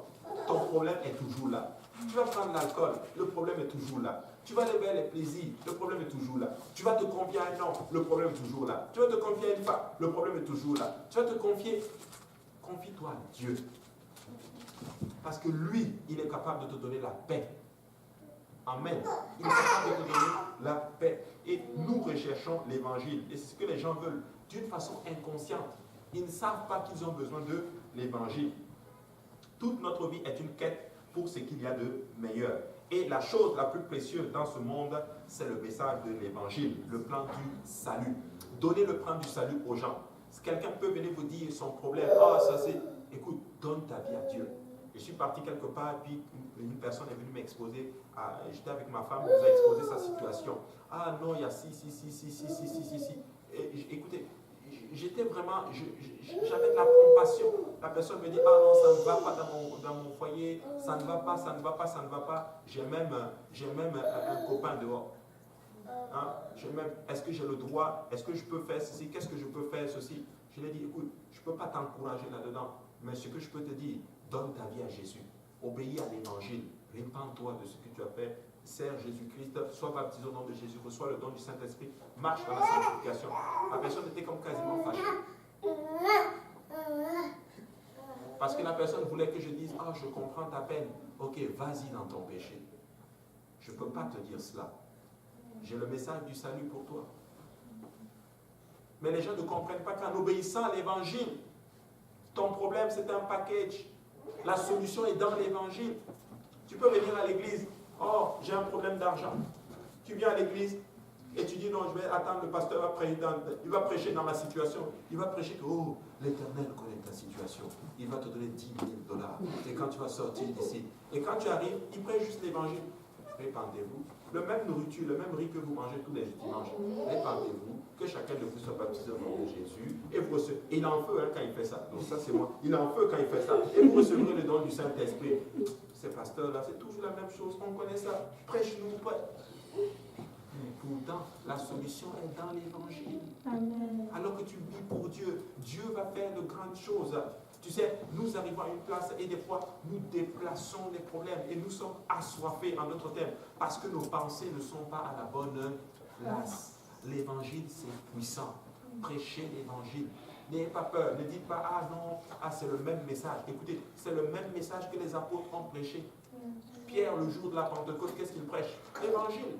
ton problème est toujours là. Tu vas prendre l'alcool, le problème est toujours là. Tu vas lever les plaisirs, le problème est toujours là. Tu vas te confier à un homme, le problème est toujours là. Tu vas te confier à une femme, le problème est toujours là. Tu vas te confier, confie-toi à Dieu. Parce que lui, il est capable de te donner la paix. Amen. Il est capable de te donner la paix. Et nous recherchons l'évangile. Et c'est ce que les gens veulent d'une façon inconsciente. Ils ne savent pas qu'ils ont besoin de l'évangile. Toute notre vie est une quête pour ce qu'il y a de meilleur. Et la chose la plus précieuse dans ce monde, c'est le message de l'évangile, le plan du salut. Donnez le plan du salut aux gens. Si quelqu'un peut venir vous dire son problème, ça c'est, écoute, donne ta vie à Dieu. Je suis parti quelque part, puis une personne est venue m'exposer, j'étais avec ma femme, elle nous a exposé sa situation. Ah non, il y a si. Et, écoutez, j'étais vraiment, j'avais de la compassion. La personne me dit, ah non, ça ne va pas dans mon foyer, ça ne va pas. J'ai même un copain dehors. Hein? Est-ce que j'ai le droit, est-ce que je peux faire ceci, qu'est-ce que je peux faire ceci? Je lui ai dit, écoute, je ne peux pas t'encourager là-dedans, mais ce que je peux te dire, donne ta vie à Jésus, obéis à l'évangile, répands-toi de ce que tu as fait, sers Jésus-Christ, sois baptisé au nom de Jésus, reçois le don du Saint-Esprit, marche dans la sanctification. La personne était comme quasiment fâchée. Parce que la personne voulait que je dise, je comprends ta peine, ok, vas-y dans ton péché. Je ne peux pas te dire cela. J'ai le message du salut pour toi. Mais les gens ne comprennent pas qu'en obéissant à l'évangile, ton problème c'est un package. La solution est dans l'évangile. Tu peux venir à l'église, j'ai un problème d'argent. Tu viens à l'église et tu dis non, je vais attendre, le pasteur il va prêcher dans ma situation. Il va prêcher que l'Éternel connaît ta situation. Il va te donner 10 000 $. Et quand tu vas sortir d'ici, et quand tu arrives, il prêche juste l'évangile. Répandez-vous. Le même nourriture, le même riz que vous mangez tous les dimanches. Répandez-vous. Que chacun de vous soit baptisé au nom de Jésus. Et vous recevez. Et il est en feu quand il fait ça. Donc ça c'est moi. Il est en feu quand il fait ça. Et vous recevrez le don du Saint-Esprit. Ces pasteurs-là, c'est toujours la même chose. On connaît ça. Prêche-nous. Pourtant, la solution est dans l'évangile. Amen. Alors que tu vis pour Dieu, Dieu va faire de grandes choses. Tu sais, nous arrivons à une place et des fois, nous déplaçons les problèmes et nous sommes assoiffés en notre thème parce que nos pensées ne sont pas à la bonne place. L'évangile, c'est puissant. Prêchez l'évangile. N'ayez pas peur. Ne dites pas, ah non, ah, c'est le même message. Écoutez, c'est le même message que les apôtres ont prêché. Pierre, le jour de la Pentecôte, qu'est-ce qu'il prêche? L'évangile.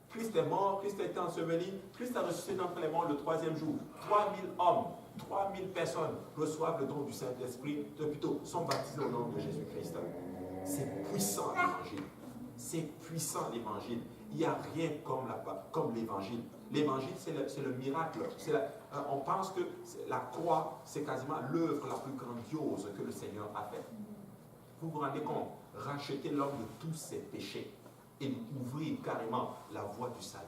Christ est mort, Christ a été enseveli, Christ a ressuscité d'entre les morts le 3e jour. 3000 hommes, 3000 personnes reçoivent le don du Saint-Esprit, plutôt sont baptisés au nom de Jésus-Christ. C'est puissant l'évangile. C'est puissant l'évangile. Il n'y a rien comme l'évangile. L'évangile, c'est le miracle. On pense que la croix, c'est quasiment l'œuvre la plus grandiose que le Seigneur a faite. Vous vous rendez compte? Racheter l'homme de tous ses péchés et ouvrir carrément la voie du salut.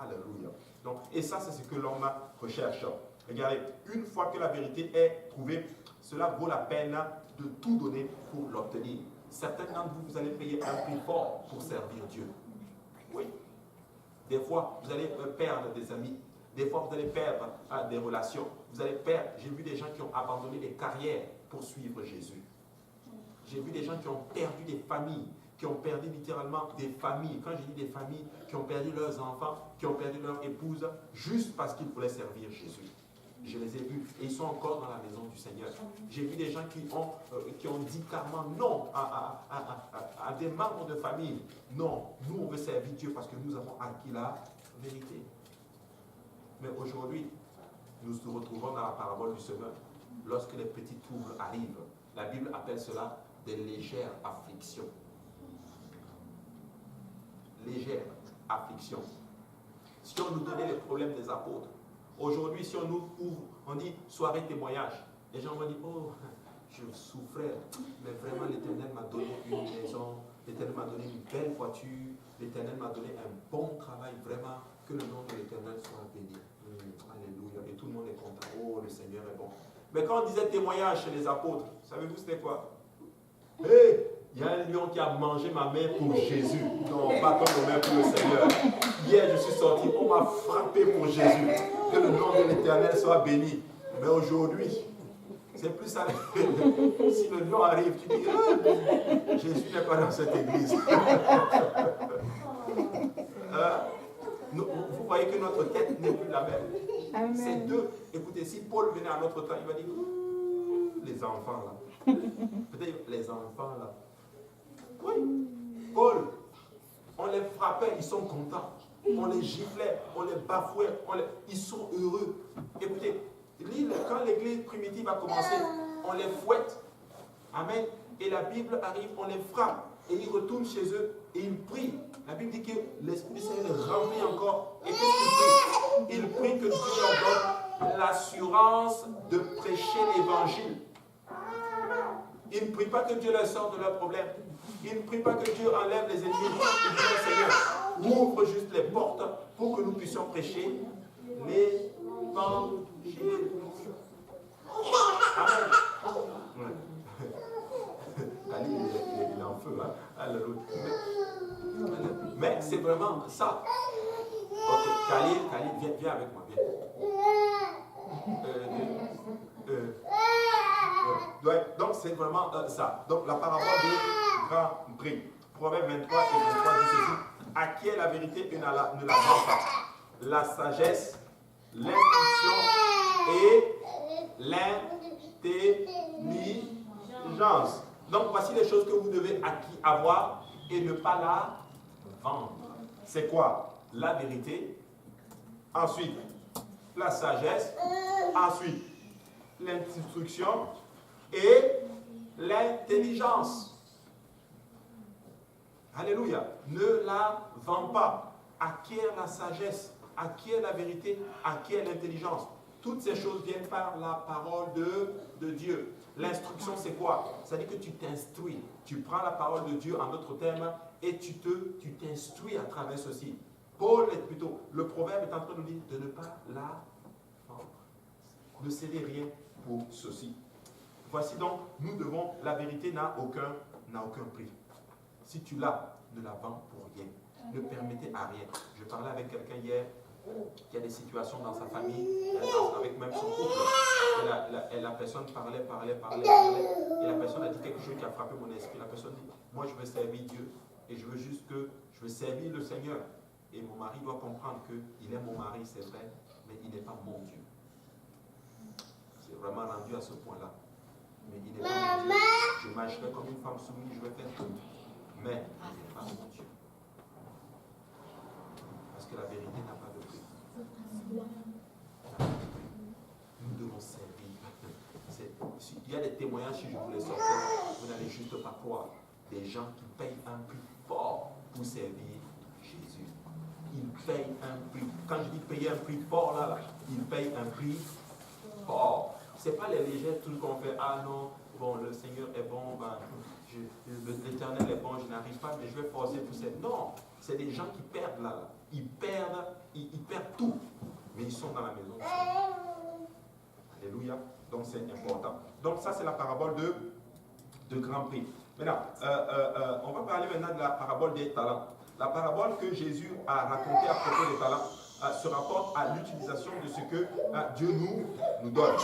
Alléluia. Donc, et ça, c'est ce que l'homme recherche. Regardez, une fois que la vérité est trouvée, cela vaut la peine de tout donner pour l'obtenir. Certains d'entre vous, vous allez payer un prix fort pour servir Dieu. Oui. Des fois, vous allez perdre des amis. Des fois, vous allez perdre des relations. Vous allez perdre. J'ai vu des gens qui ont abandonné des carrières pour suivre Jésus. J'ai vu des gens qui ont perdu des familles, qui ont perdu littéralement des familles. Quand je dis des familles, qui ont perdu leurs enfants, qui ont perdu leur épouse, juste parce qu'ils voulaient servir Jésus. Je les ai vus et ils sont encore dans la maison du Seigneur. J'ai vu des gens qui ont dit carrément non à des membres de famille. Non, nous on veut servir Dieu parce que nous avons acquis la vérité. Mais aujourd'hui, nous nous retrouvons dans la parabole du semeur. Lorsque les petits troubles arrivent, la Bible appelle cela des légères afflictions. Légères afflictions. Si on nous donnait les problèmes des apôtres, aujourd'hui, si on nous ouvre, on dit soirée témoignage, les gens vont dire, oh, je souffrais, mais vraiment l'Éternel m'a donné une maison, l'Éternel m'a donné une belle voiture, l'Éternel m'a donné un bon travail, vraiment, que le nom de l'Éternel soit béni. Alléluia. Et tout le monde est content. Oh, le Seigneur est bon. Mais quand on disait témoignage chez les apôtres, savez-vous c'était quoi? Hé, il y a un lion qui a mangé ma main pour Jésus. Non, pas comme nos mains pour le Seigneur. Hier, je suis sorti, on m'a frappé pour Jésus. Que le nom de l'Éternel soit béni. Mais aujourd'hui, c'est plus ça. Si le lion arrive, tu dis, ah, Jésus n'est pas dans cette église. Vous voyez que notre tête n'est plus la même. Amen. C'est deux. Écoutez, si Paul venait à notre temps, il va dire, les enfants là. Peut-être les enfants là. Oui. Paul, on les frappait, ils sont contents. On les giflait, on les bafouait, ils sont heureux. Écoutez, quand l'église primitive a commencé, on les fouette. Amen. Et la Bible arrive, on les frappe. Et ils retournent chez eux et ils prient. La Bible dit que l'Esprit du Seigneur les remplit encore. Et qu'est-ce qu'ils prient? Ils prient que Dieu leur donne l'assurance de prêcher l'évangile. Ils ne prient pas que Dieu leur sorte de leurs problèmes. Ils ne prient pas que Dieu enlève les ennemis. Ils disent, Seigneur, ouvre juste les portes pour que nous puissions prêcher l'évangile. Amen. Ali, il est en feu. Hein? Alléluia. Mais c'est vraiment ça. Ok, Khalil, viens avec moi. Viens. Donc c'est vraiment ça. Donc la parabole du grand prix. Proverbe 23 et 23 dit ceci. Acquiert la vérité et ne la vend pas. La sagesse, l'instruction et l'intelligence. Donc voici les choses que vous devez avoir et ne pas la vendre. C'est quoi? La vérité, ensuite la sagesse, ensuite l'instruction et l'intelligence. Alléluia. Ne la vends pas. Acquiert la sagesse, acquiert la vérité, acquiert l'intelligence. Toutes ces choses viennent par la parole de Dieu. L'instruction, c'est quoi? C'est-à-dire que tu t'instruis. Tu prends la parole de Dieu en d'autres termes et tu t'instruis à travers ceci. Paul est plutôt, le proverbe est en train de nous dire de ne pas la vendre. Ne cédez rien pour ceci. Voici donc, nous devons, la vérité n'a aucun prix. Si tu l'as, ne la vends pour rien. Ne permettez à rien. Je parlais avec quelqu'un hier qui a des situations dans sa famille, avec même son couple. Et la personne parlait. Et la personne a dit quelque chose qui a frappé mon esprit. La personne dit, moi je veux servir Dieu et je veux juste que je veux servir le Seigneur. Et mon mari doit comprendre qu'il est mon mari, c'est vrai, mais il n'est pas mon Dieu. C'est vraiment rendu à ce point-là. Mais il n'est pas mon Dieu. Je marcherai comme une femme soumise, je vais faire tout. Mais il n'est pas mon Dieu. Parce que la vérité n'a pas de prix. Nous devons servir. Il y a des témoignages, si je vous les sortais, vous n'allez juste pas croire. Des gens qui payent un prix fort pour servir Jésus. Ils payent un prix. Quand je dis payer un prix fort, là, ils payent un prix fort. Ce n'est pas les légers trucs qu'on fait. Ah non, bon, le Seigneur est bon, ben, l'Éternel est bon, je n'arrive pas, mais je vais forcer pour ça. Non, c'est des gens qui perdent là. Ils perdent tout. Mais ils sont dans la maison du Seigneur. Alléluia. Donc c'est important. Donc ça, c'est la parabole de Grand Prix. Maintenant, on va parler maintenant de la parabole des talents. La parabole que Jésus a racontée à propos des talents se rapporte à l'utilisation de ce que Dieu nous donne.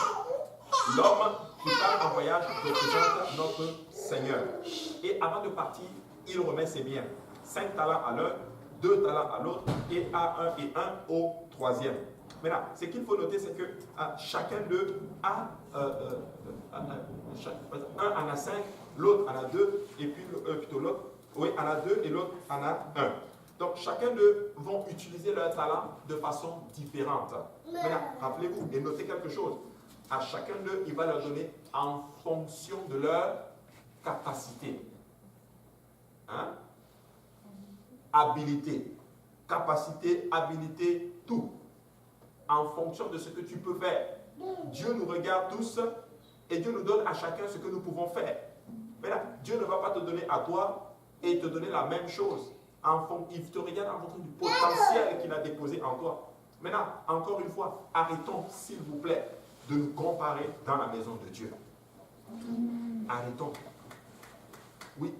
L'homme qui part en voyage représente notre Seigneur. Et avant de partir, il remet ses biens. 5 talents à l'un, 2 talents à l'autre, et à un et un au troisième. Maintenant, ce qu'il faut noter, c'est que chacun d'eux a, un en a 5, l'autre en a 2, et puis plutôt l'autre, oui, en a 2 et l'autre en a 1. Donc, chacun d'eux vont utiliser leur talent de façon différente. Maintenant, rappelez-vous et notez quelque chose. À chacun d'eux, il va leur donner en fonction de leur capacité. Hein? Habilité. Capacité, habilité, tout. En fonction de ce que tu peux faire. Dieu nous regarde tous et Dieu nous donne à chacun ce que nous pouvons faire. Maintenant, Dieu ne va pas te donner à toi et te donner la même chose. Il te regarde en fonction du potentiel qu'il a déposé en toi. Maintenant, encore une fois, arrêtons, s'il vous plaît, de nous comparer dans la maison de Dieu. Arrêtons. Oui.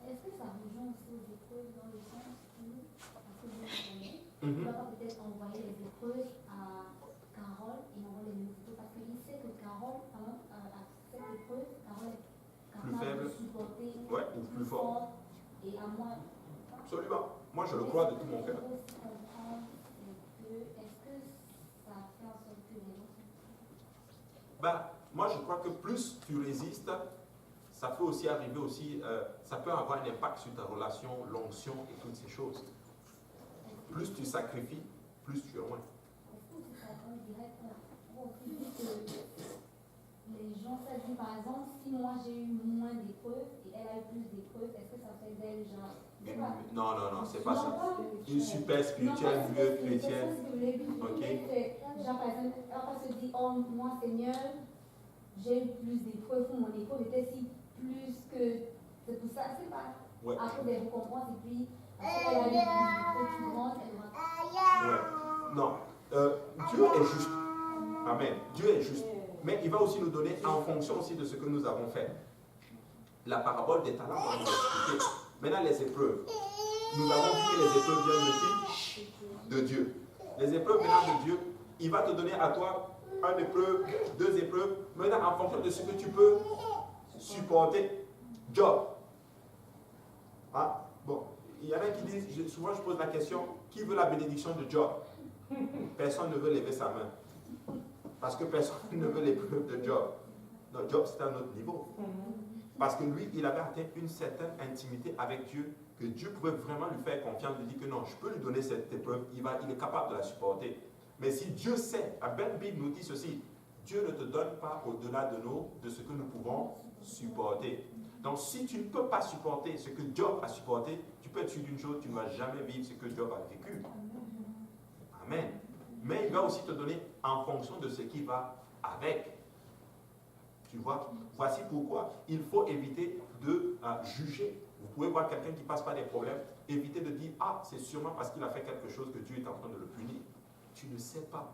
Est-ce que ça rejoint aussi aux épreuves dans le sens où, parce que vous ne va pas peut-être envoyer les épreuves à Carole et envoyer les épreuves parce qu'il sait que Carole, à cette épreuve, Carole est capable de supporter ou plus fort. Et à moi. Absolument. Moi, je le crois de tout mon cœur. Est-ce que ça fait en sorte que les gens moi, je crois que plus tu résistes, ça peut aussi arriver aussi, ça peut avoir un impact sur ta relation, l'onction et toutes ces choses. Plus tu sacrifies, plus tu es loin. Est-ce que c'est ça qu'on dirait qu'on dit que les gens s'adulent, par exemple, si moi j'ai eu moins d'épreuves et elle a eu plus d'épreuves, est-ce que ça fait d'elle genre... Non, c'est pas ça. Une super spirituelle, mieux chrétienne. Ok. Genre, par exemple, elle se dit, oh, moi, Seigneur, j'ai eu plus d'épreuves pour mon épreuve était si plus que. C'est pour ça, c'est pas. Ouais. Après des récompenses, et puis, elle a eu plus d'épreuves plus grandes, elle va. Ouais. Non. Dieu est juste. Amen. Dieu est juste. Mais il va aussi nous donner en fonction aussi de ce que nous avons fait. La parabole des talents va nous expliquer. Maintenant, les épreuves. Nous avons vu que les épreuves viennent de qui? De Dieu. Les épreuves venant de Dieu, il va te donner à toi une épreuve, 2 épreuves. Maintenant, en fonction de ce que tu peux supporter. Job. Hein? Bon, il y en a qui disent, souvent je pose la question, qui veut la bénédiction de Job? Personne ne veut lever sa main. Parce que personne ne veut l'épreuve de Job. Non, Job, c'est un autre niveau. Parce que lui, il avait atteint une certaine intimité avec Dieu, que Dieu pouvait vraiment lui faire confiance, lui dire que non, je peux lui donner cette épreuve, il est capable de la supporter. Mais si Dieu sait, la belle Bible nous dit ceci, Dieu ne te donne pas au-delà de ce que nous pouvons supporter. Donc si tu ne peux pas supporter ce que Job a supporté, tu peux être sûr d'une chose, tu ne vas jamais vivre ce que Job a vécu. Amen. Mais il va aussi te donner en fonction de ce qui va avec. Tu vois, voici pourquoi il faut éviter de juger. Vous pouvez voir quelqu'un qui passe par des problèmes, évitez de dire, ah, c'est sûrement parce qu'il a fait quelque chose que Dieu est en train de le punir. Tu ne sais pas.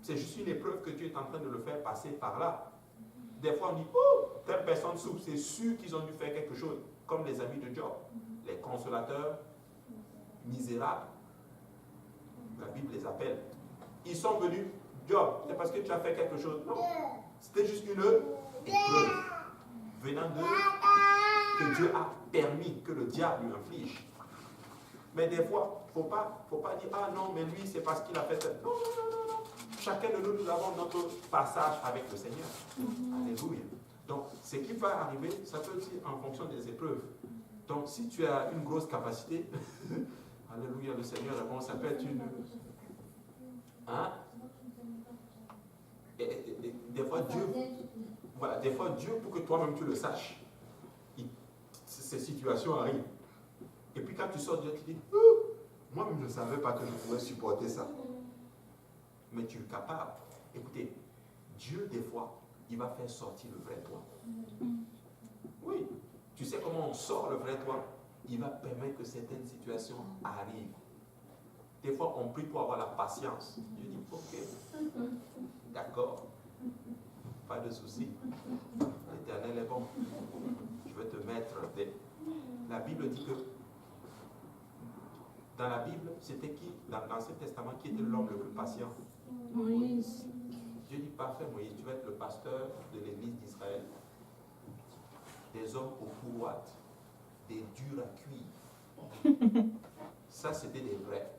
C'est juste une épreuve que Dieu est en train de le faire passer par là. Des fois, on dit, oh, telle personne souffre, c'est sûr qu'ils ont dû faire quelque chose. comme les amis de Job, les consolateurs misérables. La Bible les appelle. Ils sont venus, Job, c'est parce que tu as fait quelque chose. Non, c'était juste une épreuve venant d'eux que Dieu a permis que le diable lui inflige. Mais des fois, il ne faut pas dire, ah non, mais lui, c'est parce qu'il a fait ça. Non, non, non, non, non. Chacun de nous, nous avons notre passage avec le Seigneur. Alléluia. Donc, ce qui va arriver, ça peut aussi en fonction des épreuves. Donc, si tu as une grosse capacité, alléluia, le Seigneur répond, ça peut être une... Hein? Et des fois, Dieu... Voilà, des fois, Dieu, pour que toi-même tu le saches, ces situations arrivent. Et puis quand tu sors, Dieu te dit, moi-même je ne savais pas que je pouvais supporter ça. Mais tu es capable. Écoutez, Dieu, des fois, il va faire sortir le vrai toi. Oui. Tu sais comment on sort le vrai toi? Il va permettre que certaines situations arrivent. Des fois, on prie pour avoir la patience. Dieu dit, ok, d'accord, pas de souci. L'Éternel est bon. Je vais te mettre des... La Bible dit que dans la Bible, c'était qui, dans l'Ancien Testament, qui était l'homme le plus patient? Moïse. Dieu dit, parfait Moïse, tu vas être le pasteur de l'église d'Israël. Des hommes au pouvoir, des durs à cuire. Ça, c'était des vrais.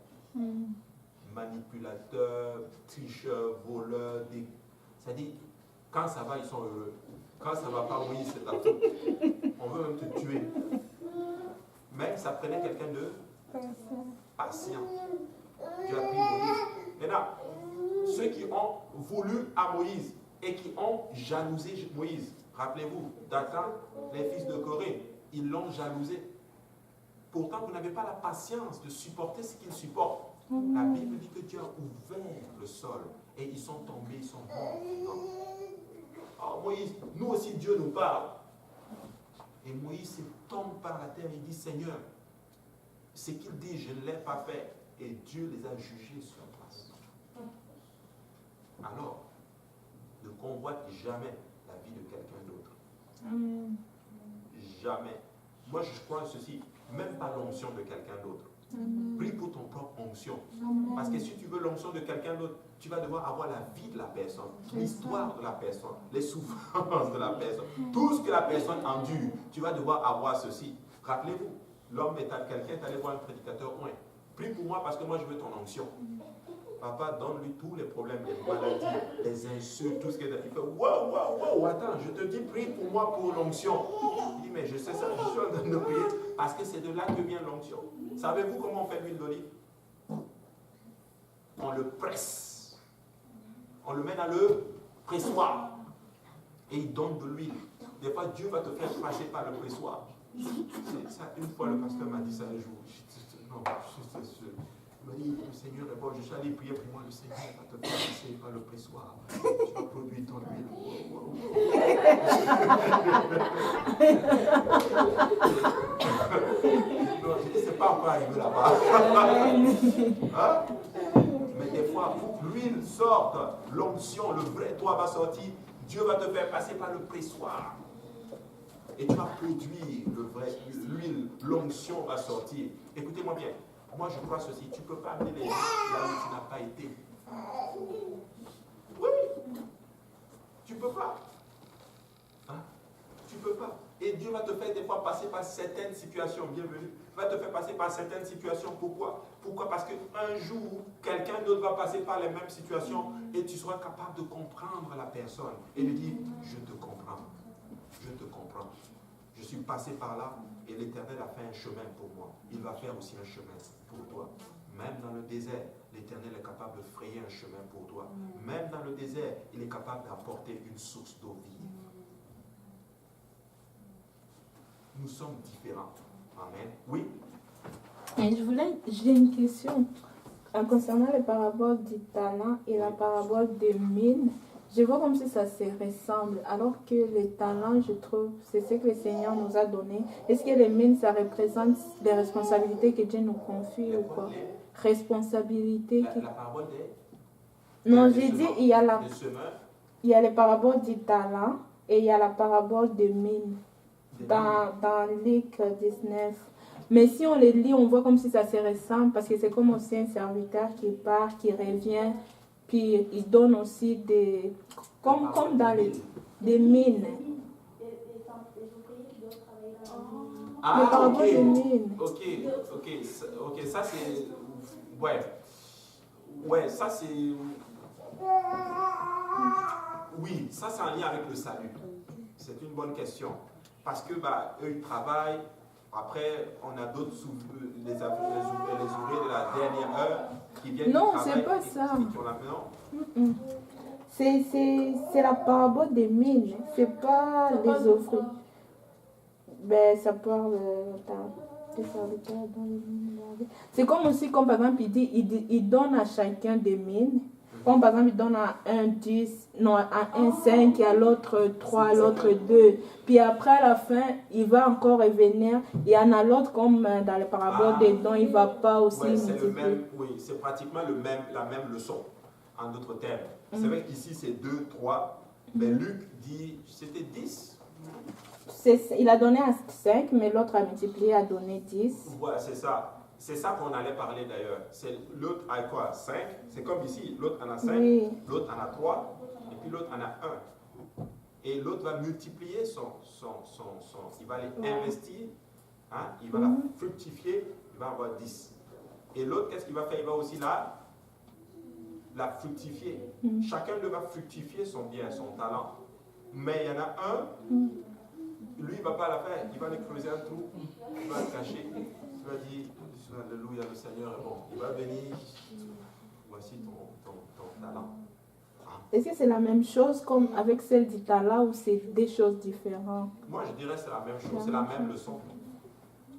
Manipulateurs, tricheurs, voleurs. C'est-à-dire, quand ça va, ils sont heureux. Quand ça ne va pas, oui, c'est ta faute. On veut même te tuer. Mais ça prenait quelqu'un de patient. Dieu a pris Moïse. Maintenant, ceux qui ont voulu à Moïse et qui ont jalousé Moïse, rappelez-vous, Dathan, les fils de Corée, ils l'ont jalousé. Pourtant, vous n'avez pas la patience de supporter ce qu'ils supportent. La Bible dit que Dieu a ouvert le sol et ils sont tombés, ils sont morts. Oh, Moïse, nous aussi Dieu nous parle. Et Moïse tombe par la terre et dit, Seigneur, ce qu'il dit, je ne l'ai pas fait. Et Dieu les a jugés sur place. Alors, ne convoite jamais la vie de quelqu'un d'autre. Jamais. Moi, je crois ceci, même pas l'onction de quelqu'un d'autre. Prie pour ton propre onction. Parce que si tu veux l'onction de quelqu'un d'autre, tu vas devoir avoir la vie de la personne, l'histoire de la personne, les souffrances de la personne, tout ce que la personne endure. Tu vas devoir avoir ceci. Rappelez-vous, l'homme est à quelqu'un, est allé voir un prédicateur, ouais. Prie pour moi parce que moi je veux ton onction. Papa, donne-lui tous les problèmes, les maladies, les insultes, tout ce qu'il a. Il fait, wow, attends, je te dis, prie pour moi pour l'onction. Il dit, mais je sais ça, je suis en train de prier parce que c'est de là que vient l'onction. Savez-vous comment on fait l'huile d'olive? On le presse. On le met dans le pressoir. Et il donne de l'huile. Des fois, Dieu va te faire passer par le pressoir. Ça, une fois, le pasteur m'a dit ça un jour. Non, il m'a dit, le Seigneur est bon. Je suis allé prier pour moi. Le Seigneur va te faire passer par le pressoir. Tu vas produire ton huile. Non, je dis, c'est pas encore arrivé là-bas. Hein? Mais des fois, pour que l'huile sorte, l'onction, le vrai toi va sortir, Dieu va te faire passer par le pressoir. Et tu vas produire le vrai, l'huile, l'onction va sortir. Écoutez-moi bien, moi je crois ceci, tu ne peux pas amener les gens là où tu n'as pas été. Oui, tu ne peux pas. Hein? Tu ne peux pas. Et Dieu va te faire des fois passer par certaines situations, bienvenue. Il va te faire passer par certaines situations. Pourquoi? Pourquoi? Parce qu'un jour, quelqu'un d'autre va passer par les mêmes situations et tu seras capable de comprendre la personne et de dire, je te comprends. Je te comprends. Je suis passé par là et l'Éternel a fait un chemin pour moi. Il va faire aussi un chemin pour toi. Même dans le désert, l'Éternel est capable de frayer un chemin pour toi. Même dans le désert, il est capable d'apporter une source d'eau vive. Nous sommes différents. Amen. Oui. Et j'ai une question concernant les paraboles du talent et la parabole des mines. Je vois comme si ça se ressemble, alors que les talents, je trouve, c'est ce que le Seigneur nous a donné. Est-ce que les mines, ça représente les responsabilités que Dieu nous confie ou quoi? Responsabilités. La parabole des... Non, des j'ai dit, semeurs, il y a des semeurs, il y a les paraboles du talent et il y a la parabole des mines. dans Luc 19. Mais si on les lit, on voit comme si ça se ressemble, parce que c'est comme aussi un serviteur qui part, qui revient, puis il donne aussi des... Comme dans des mines. Les ouvriers qui doivent travailler dans la mine. Les Ah, paraboles des mines. ok, ça c'est... Ouais, ça c'est... Oui, ça c'est en lien avec le salut. C'est une bonne question. Parce que, eux, ils travaillent. Après, on a d'autres les ouvriers de la dernière heure qui viennent Non, du c'est travail pas et ça. qui ont la main. C'est la parabole des mines. C'est pas les ouvriers. Ben, ça parle des serviteurs dans les mines. C'est comme aussi, comme par exemple, il donne à chacun des mines. Comme par exemple, il donne à un 10, non, à un 5, et à l'autre 3, à l'autre 2. Puis après, à la fin, il va encore revenir. Il y en a l'autre, comme dans les paraboles des dons, il ne va pas aussi Ouais, c'est multiplier. le même, oui, c'est pratiquement la même leçon, en d'autres termes. C'est vrai qu'ici, c'est 2, 3, mais Luc dit, c'était 10. Il a donné à 5, mais l'autre a multiplié, a donné 10. Voilà, c'est ça. C'est ça qu'on allait parler d'ailleurs. L'autre a quoi? 5. C'est comme ici. L'autre en a 5, Oui. l'autre en a 3, et puis l'autre en a 1. Et l'autre va multiplier il va les investir, hein, il va la fructifier, il va avoir 10. Et l'autre, qu'est-ce qu'il va faire? Il va aussi la fructifier. Chacun va fructifier son bien, son talent. Mais il y en a un, lui, il ne va pas la faire. Il va aller creuser un trou, il va le cacher. Il va dire, alléluia, le Seigneur est bon. Il va venir, voici ton talent. Est-ce que c'est la même chose comme avec celle du talent ou c'est des choses différentes? Moi, je dirais que c'est la même chose, c'est la même leçon.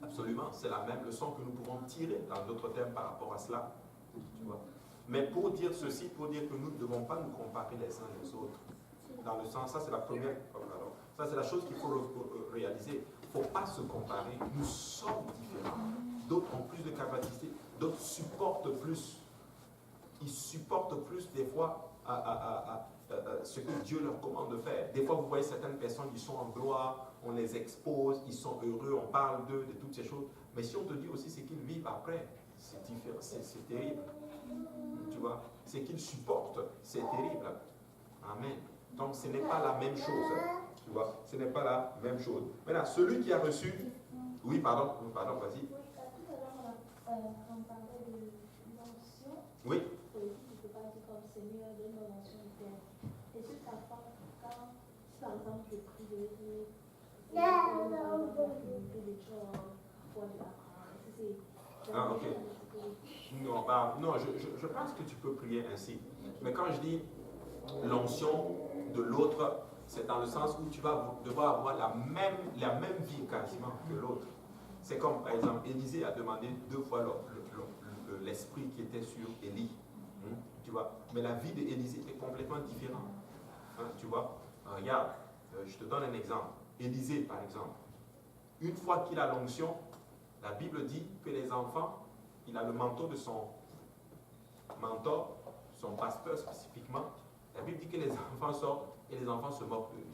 Absolument, c'est la même leçon que nous pouvons tirer dans d'autres termes par rapport à cela. Tu vois. Mais pour dire ceci, pour dire que nous ne devons pas nous comparer les uns les autres. Dans le sens, ça c'est la première, ça c'est la chose qu'il faut réaliser. Il ne faut pas se comparer. Nous sommes différents. D'autres ont plus de capacité, d'autres supportent plus. Ils supportent plus des fois ce que Dieu leur commande de faire. Des fois, vous voyez certaines personnes qui sont en gloire, on les expose, ils sont heureux, on parle d'eux, de toutes ces choses. Mais si on te dit aussi ce qu'ils vivent après, c'est différent, c'est terrible. Tu vois, ce qu'ils supportent, c'est terrible. Amen. Donc, ce n'est pas la même chose. Tu vois, ce n'est pas la même chose. Maintenant, celui qui a reçu... Oui, pardon, vas-y. Tout à l'heure, on parlait de l'onction. Oui. Tu ne peux pas dire comme Seigneur, donne-moi l'onction de terre. Est-ce que ta femme, quand, si par exemple je prie de dire, des choses pour de la prendre, est-ce que c'est... Ah, ok. Non, je pense que tu peux prier ainsi. Mais quand je dis l'onction de l'autre, c'est dans le sens où tu vas devoir avoir la même vie quasiment que l'autre. C'est comme, par exemple, Élisée a demandé 2 fois l'esprit qui était sur Élie. Tu vois. Mais la vie d'Élisée est complètement différente. Tu vois. Regarde, je te donne un exemple. Élisée, par exemple. Une fois qu'il a l'onction, la Bible dit que les enfants, il a le manteau de son mentor, son pasteur spécifiquement. La Bible dit que les enfants sortent et les enfants se moquent de lui.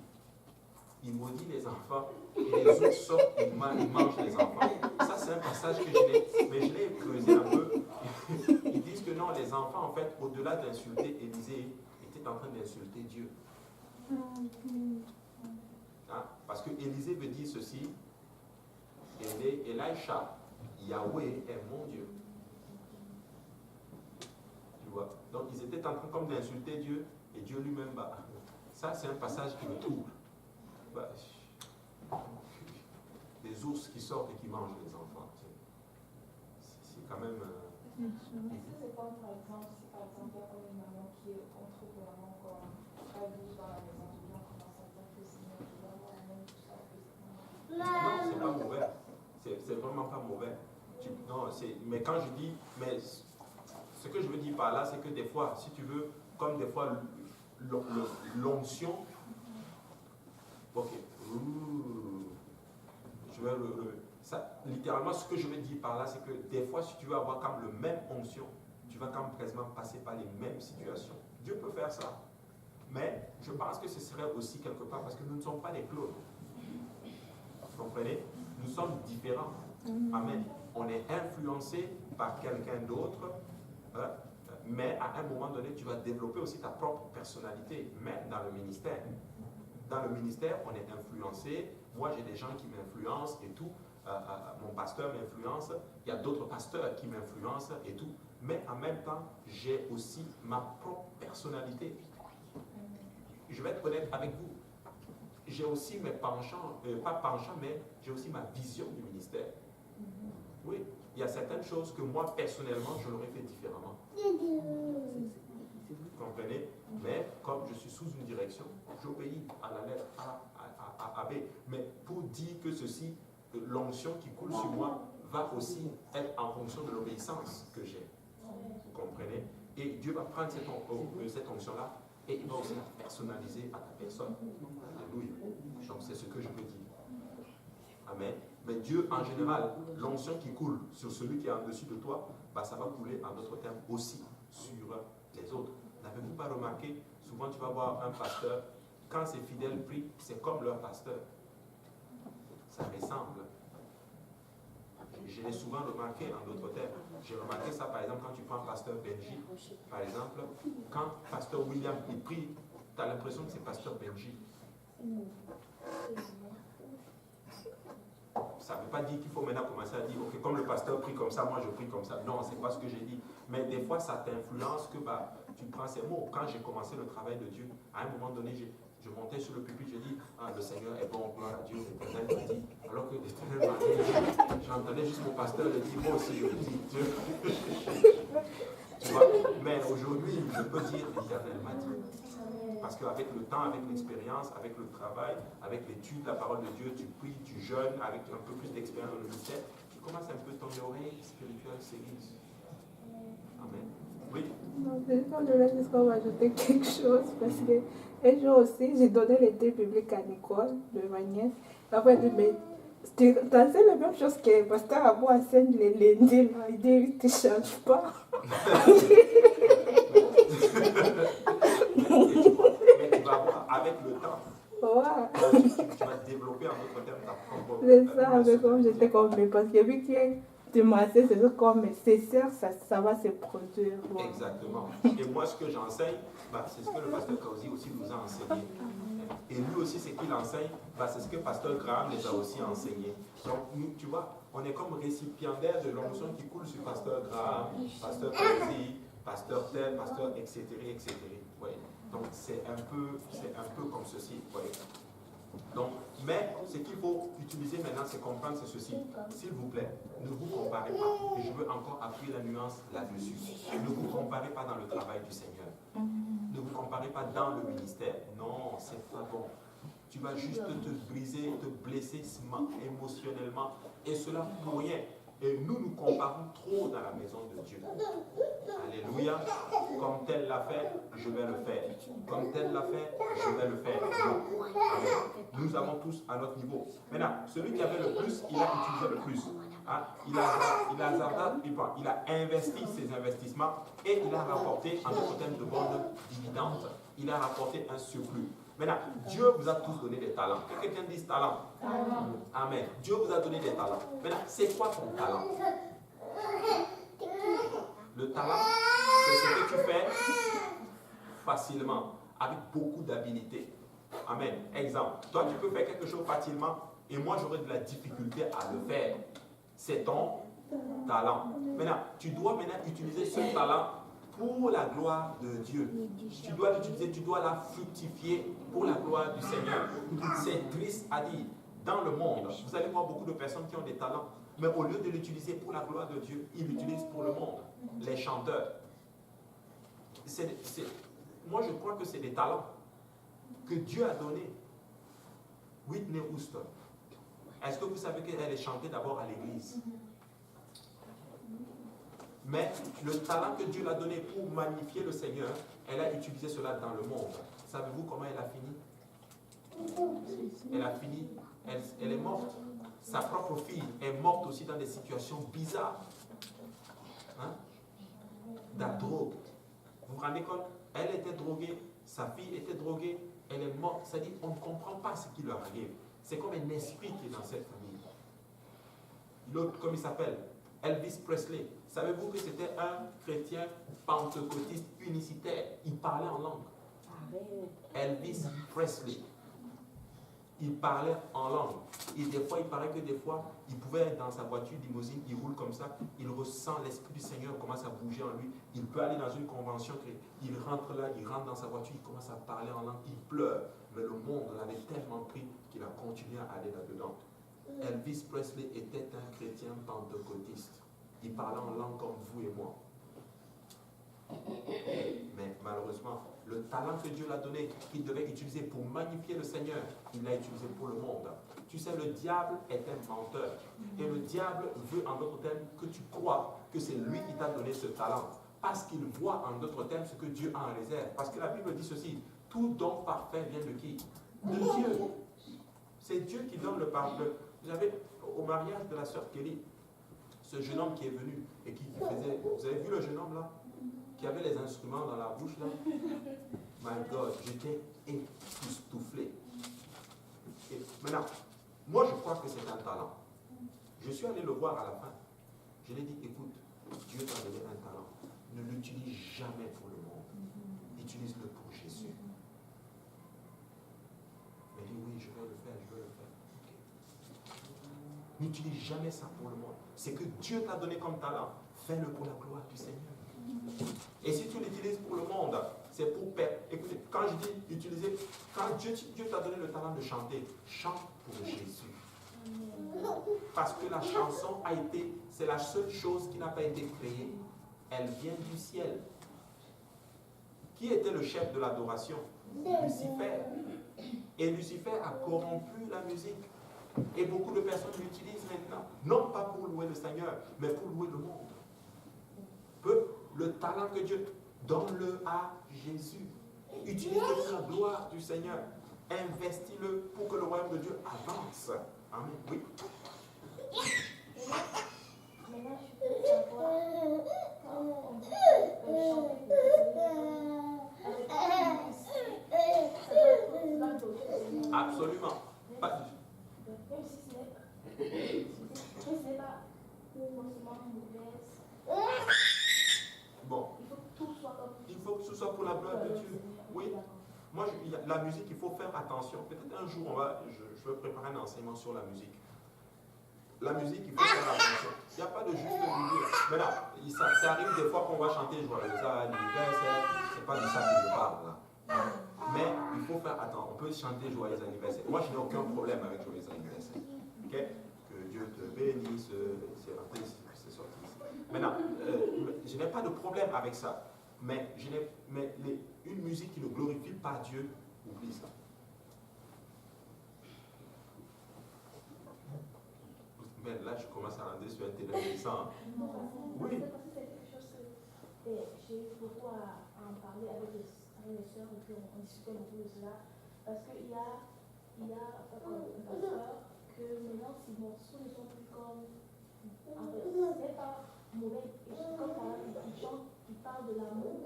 Il maudit les enfants et les autres sortent et ils mangent les enfants. Ça, c'est un passage que je l'ai creusé un peu. Ils disent que non, les enfants, en fait, au-delà d'insulter Élisée, étaient en train d'insulter Dieu. Hein? Parce que Élisée veut dire ceci, Elisha, Yahweh est mon Dieu. Tu vois? Donc ils étaient en train comme d'insulter Dieu et Dieu lui-même. Ça, c'est un passage qui me trouble. Des ours qui sortent et qui mangent les enfants. C'est quand même... Est-ce que c'est comme par exemple, si par exemple il y a comme une maman on trouve vraiment comme elle vit dans la maison de Dieu, on commence à dire que Seigneur, je dois avoir la même tout ça, Non, c'est pas mauvais. C'est vraiment pas mauvais. Mais quand je dis... Mais ce que je veux dire par là, c'est que des fois, si tu veux, comme des fois, l'onction... Ok. Littéralement, ce que je veux dire par là, c'est que des fois, si tu veux avoir comme le même onction, tu vas comme quasiment passer par les mêmes situations. Dieu peut faire ça. Mais je pense que ce serait aussi quelque part parce que nous ne sommes pas des clones. Comprenez? Nous sommes différents. Amen. On est influencé par quelqu'un d'autre, hein, mais à un moment donné, tu vas développer aussi ta propre personnalité, même dans le ministère. Dans le ministère, on est influencé. Moi, j'ai des gens qui m'influencent et tout. Mon pasteur m'influence. Il y a d'autres pasteurs qui m'influencent et tout. Mais en même temps, j'ai aussi ma propre personnalité. Je vais être honnête avec vous. J'ai aussi mes penchants, pas penchants, mais j'ai aussi ma vision du ministère. Oui, il y a certaines choses que moi, personnellement, je l'aurais fait différemment. Vous comprenez? Mais comme je suis sous une direction, j'obéis à la lettre A, B. Mais pour dire que ceci, l'onction qui coule sur moi va aussi être en fonction de l'obéissance que j'ai. Vous comprenez? Et Dieu va prendre cette onction-là et il va aussi la personnaliser à ta personne. Alléluia. Donc c'est ce que je peux dire. Amen. Mais Dieu, en général, l'onction qui coule sur celui qui est en dessus de toi, bah, ça va couler en d'autres termes aussi sur les autres. N'avez-vous pas remarqué, souvent tu vas voir un pasteur, quand ses fidèles prient, c'est comme leur pasteur. Ça ressemble. Je l'ai souvent remarqué en d'autres termes. J'ai remarqué ça par exemple quand tu prends pasteur Benji. Par exemple, quand pasteur William il prie, tu as l'impression que c'est pasteur Benji. Ça ne veut pas dire qu'il faut maintenant commencer à dire, ok, comme le pasteur prie comme ça, moi je prie comme ça. Non, ce n'est pas ce que j'ai dit. Mais des fois, ça t'influence que bah, tu prends ces mots. Quand j'ai commencé le travail de Dieu, à un moment donné, je montais sur le pupitre, je dis, ah, le Seigneur est bon, gloire à Dieu. L'Éternel m'a dit, alors que l'Éternel m'a dit, j'entendais juste mon pasteur le dire, moi aussi je le dis, Dieu. Tu vois? Mais aujourd'hui, je peux dire, l'Éternel m'a dit. Parce qu'avec le temps, avec l'expérience, avec le travail, avec l'étude de la parole de Dieu, tu pries, tu jeûnes, avec un peu plus d'expérience dans le ministère, tu commences un peu ton oreille spirituelle s'aiguise. Amen. Oui. Non, c'est quand je vais juste ajouter quelque chose parce que un jour aussi, j'ai donné l'été public à Nicole, de ma nièce. Après, elle dit, mais tu enseignes la même chose que Pasteur Abou enseigne les lundis, là. Il dit, tu ne changes pas. Mais tu vas voir, avec le temps, Ouais. tu vas développer en d'autres termes ta propre. C'est ça, mais comme j'étais comme, mais parce que vu que tu m'as dit, c'est juste comme, mais c'est sûr, ça va se produire. Ouais. Exactement. Et moi, ce que j'enseigne, bah, c'est ce que le pasteur Kausi aussi nous a enseigné. Et lui aussi, ce qu'il enseigne, bah, c'est ce que pasteur Graham les a aussi enseigné. Donc, nous, tu vois, on est comme récipiendaire de l'onction qui coule sur pasteur Graham, pasteur Kausi, pasteur tel, pasteur, etc., etc. Ouais. Donc, c'est un peu comme ceci. Ouais. Donc, mais ce qu'il faut utiliser maintenant, c'est comprendre, c'est ceci. S'il vous plaît, ne vous comparez pas. Et je veux encore appuyer la nuance là-dessus. Ne vous comparez pas dans le travail du Seigneur. Ne vous comparez pas dans le ministère. Non, c'est pas bon. Tu vas juste te briser, te blesser émotionnellement. Et cela pour rien. Et nous nous comparons trop dans la maison de Dieu. Alléluia. Comme tel l'a fait, je vais le faire. Comme tel l'a fait, je vais le faire. Non. Amen. Nous avons tous à notre niveau. Maintenant, celui qui avait le plus, il a utilisé le plus. Hein? Il a investi ses investissements et il a rapporté, en d'autres termes, de bonnes dividendes. Il a rapporté un surplus. Maintenant, Dieu vous a tous donné des talents. Que quelqu'un dise talent. Amen. Dieu vous a donné des talents. Maintenant, c'est quoi ton talent? Le talent, c'est ce que tu fais facilement, avec beaucoup d'habilité. Amen. Exemple, toi tu peux faire quelque chose facilement et moi j'aurai de la difficulté à le faire. C'est ton talent. Maintenant, tu dois maintenant utiliser ce talent pour la gloire de Dieu. Tu dois l'utiliser, tu dois la fructifier pour la gloire du Seigneur. C'est triste à dire. Dans le monde, vous allez voir beaucoup de personnes qui ont des talents, mais au lieu de l'utiliser pour la gloire de Dieu, ils l'utilisent pour le monde. Les chanteurs. Moi, je crois que c'est des talents que Dieu a donnés. Whitney Houston. Est-ce que vous savez qu'elle est chantée d'abord à l'église? Mais le talent que Dieu l'a donné pour magnifier le Seigneur, elle a utilisé cela dans le monde. Savez-vous comment elle a fini? Elle a fini, elle est morte. Sa propre fille est morte aussi dans des situations bizarres. Hein? De la drogue. Vous vous rendez compte? Elle était droguée, sa fille était droguée, elle est morte. C'est-à-dire qu'on ne comprend pas ce qui leur arrive. C'est comme un esprit qui est dans cette famille. L'autre, comme il s'appelle, Elvis Presley. Savez-vous que c'était un chrétien pentecôtiste unicitaire? Il parlait en langue. Elvis Presley. Il parlait en langue. Et des fois, il paraît que des fois, il pouvait être dans sa voiture limousine, il roule comme ça, il ressent l'Esprit du Seigneur commence à bouger en lui. Il peut aller dans une convention, il rentre là, il rentre dans sa voiture, il commence à parler en langue, il pleure. Mais le monde l'avait tellement pris qu'il a continué à aller là-dedans. Elvis Presley était un chrétien pentecôtiste. Il parlait en langue comme vous et moi. Mais malheureusement, le talent que Dieu l'a donné, qu'il devait utiliser pour magnifier le Seigneur, il l'a utilisé pour le monde. Tu sais, le diable est un menteur. Et le diable veut, en d'autres termes, que tu crois que c'est lui qui t'a donné ce talent. Parce qu'il voit, en d'autres termes, ce que Dieu a en réserve. Parce que la Bible dit ceci, tout don parfait vient de qui? De Dieu. C'est Dieu qui donne le pardon. Vous savez, au mariage de la sœur Kelly, ce jeune homme qui est venu et qui faisait... Vous avez vu le jeune homme là? Qui avait les instruments dans la bouche là? My God, j'étais époustouflé. Et maintenant, moi je crois que c'est un talent. Je suis allé le voir à la fin. Je lui ai dit, écoute, Dieu t'a donné un talent. Ne l'utilise jamais pour le monde. Utilise-le pour Jésus. Il m'a dit, oui, je vais le faire, je vais le faire. Okay. N'utilise jamais ça pour le monde. C'est que Dieu t'a donné comme talent. Fais-le pour la gloire du Seigneur. Et si tu l'utilises pour le monde, c'est pour perdre. Écoutez, quand je dis utiliser, quand Dieu t'a donné le talent de chanter, chante pour Jésus. Parce que la chanson a été, c'est la seule chose qui n'a pas été créée. Elle vient du ciel. Qui était le chef de l'adoration? Lucifer. Et Lucifer a corrompu la musique. Et beaucoup de personnes l'utilisent maintenant. Non pas pour louer le Seigneur, mais pour louer le monde. Le talent que Dieu donne-le à Jésus. Utilise-le pour la gloire du Seigneur. Investis-le pour que le royaume de Dieu avance. Amen. Oui. Maintenant, je peux savoir quand on dit chanter avec une Absolument. Même si ce n'est pas forcément mauvaise. Bon. Il faut que ce soit pour la gloire de Dieu. Oui. Moi, la musique, il faut faire attention. Peut-être un jour, je vais préparer un enseignement sur la musique. La musique, il faut faire attention. Il n'y a pas de juste milieu. Maintenant, ça arrive des fois qu'on va chanter joyeux anniversaire. Ce n'est pas de ça que je parle là. Mais il faut faire attention. On peut chanter joyeux anniversaire. Moi, je n'ai aucun problème avec joyeux anniversaire. Okay? Que Dieu te bénisse. C'est sorti ici. Maintenant, je n'ai pas de problème avec ça. Mais une musique qui ne glorifie pas Dieu, oublie ça. Mais là, je commence à rentrer sur un terrain glissant. Oui. Parce que c'est quelque chose que j'ai beaucoup à en parler avec les sœurs et puis on discutait un peu de cela. Parce qu'il y a un pasteur que maintenant ces morceaux ne sont plus comme. En fait, c'est pas mauvais. Comme par exemple, il chante, il parle de l'amour.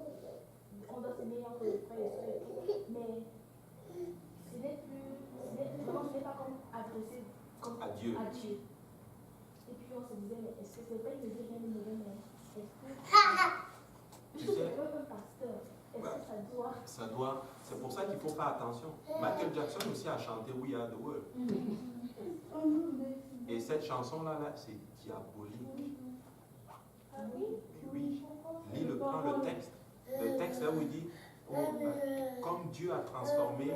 On doit s'aimer entre les frères et sœurs et tout. Mais ce n'est pas comme adressé comme à Dieu. Et puis on se disait, mais est-ce que c'est pas une musique bien mauvais, mais est-ce que Tu sais, un pasteur, est-ce que ça doit. C'est pour ça qu'il faut faire attention. Michael Jackson aussi a chanté We Are the World. Et cette chanson-là, c'est diabolique. Ah oui? Mais oui. Prends le texte. Le texte là où il dit comme Dieu a transformé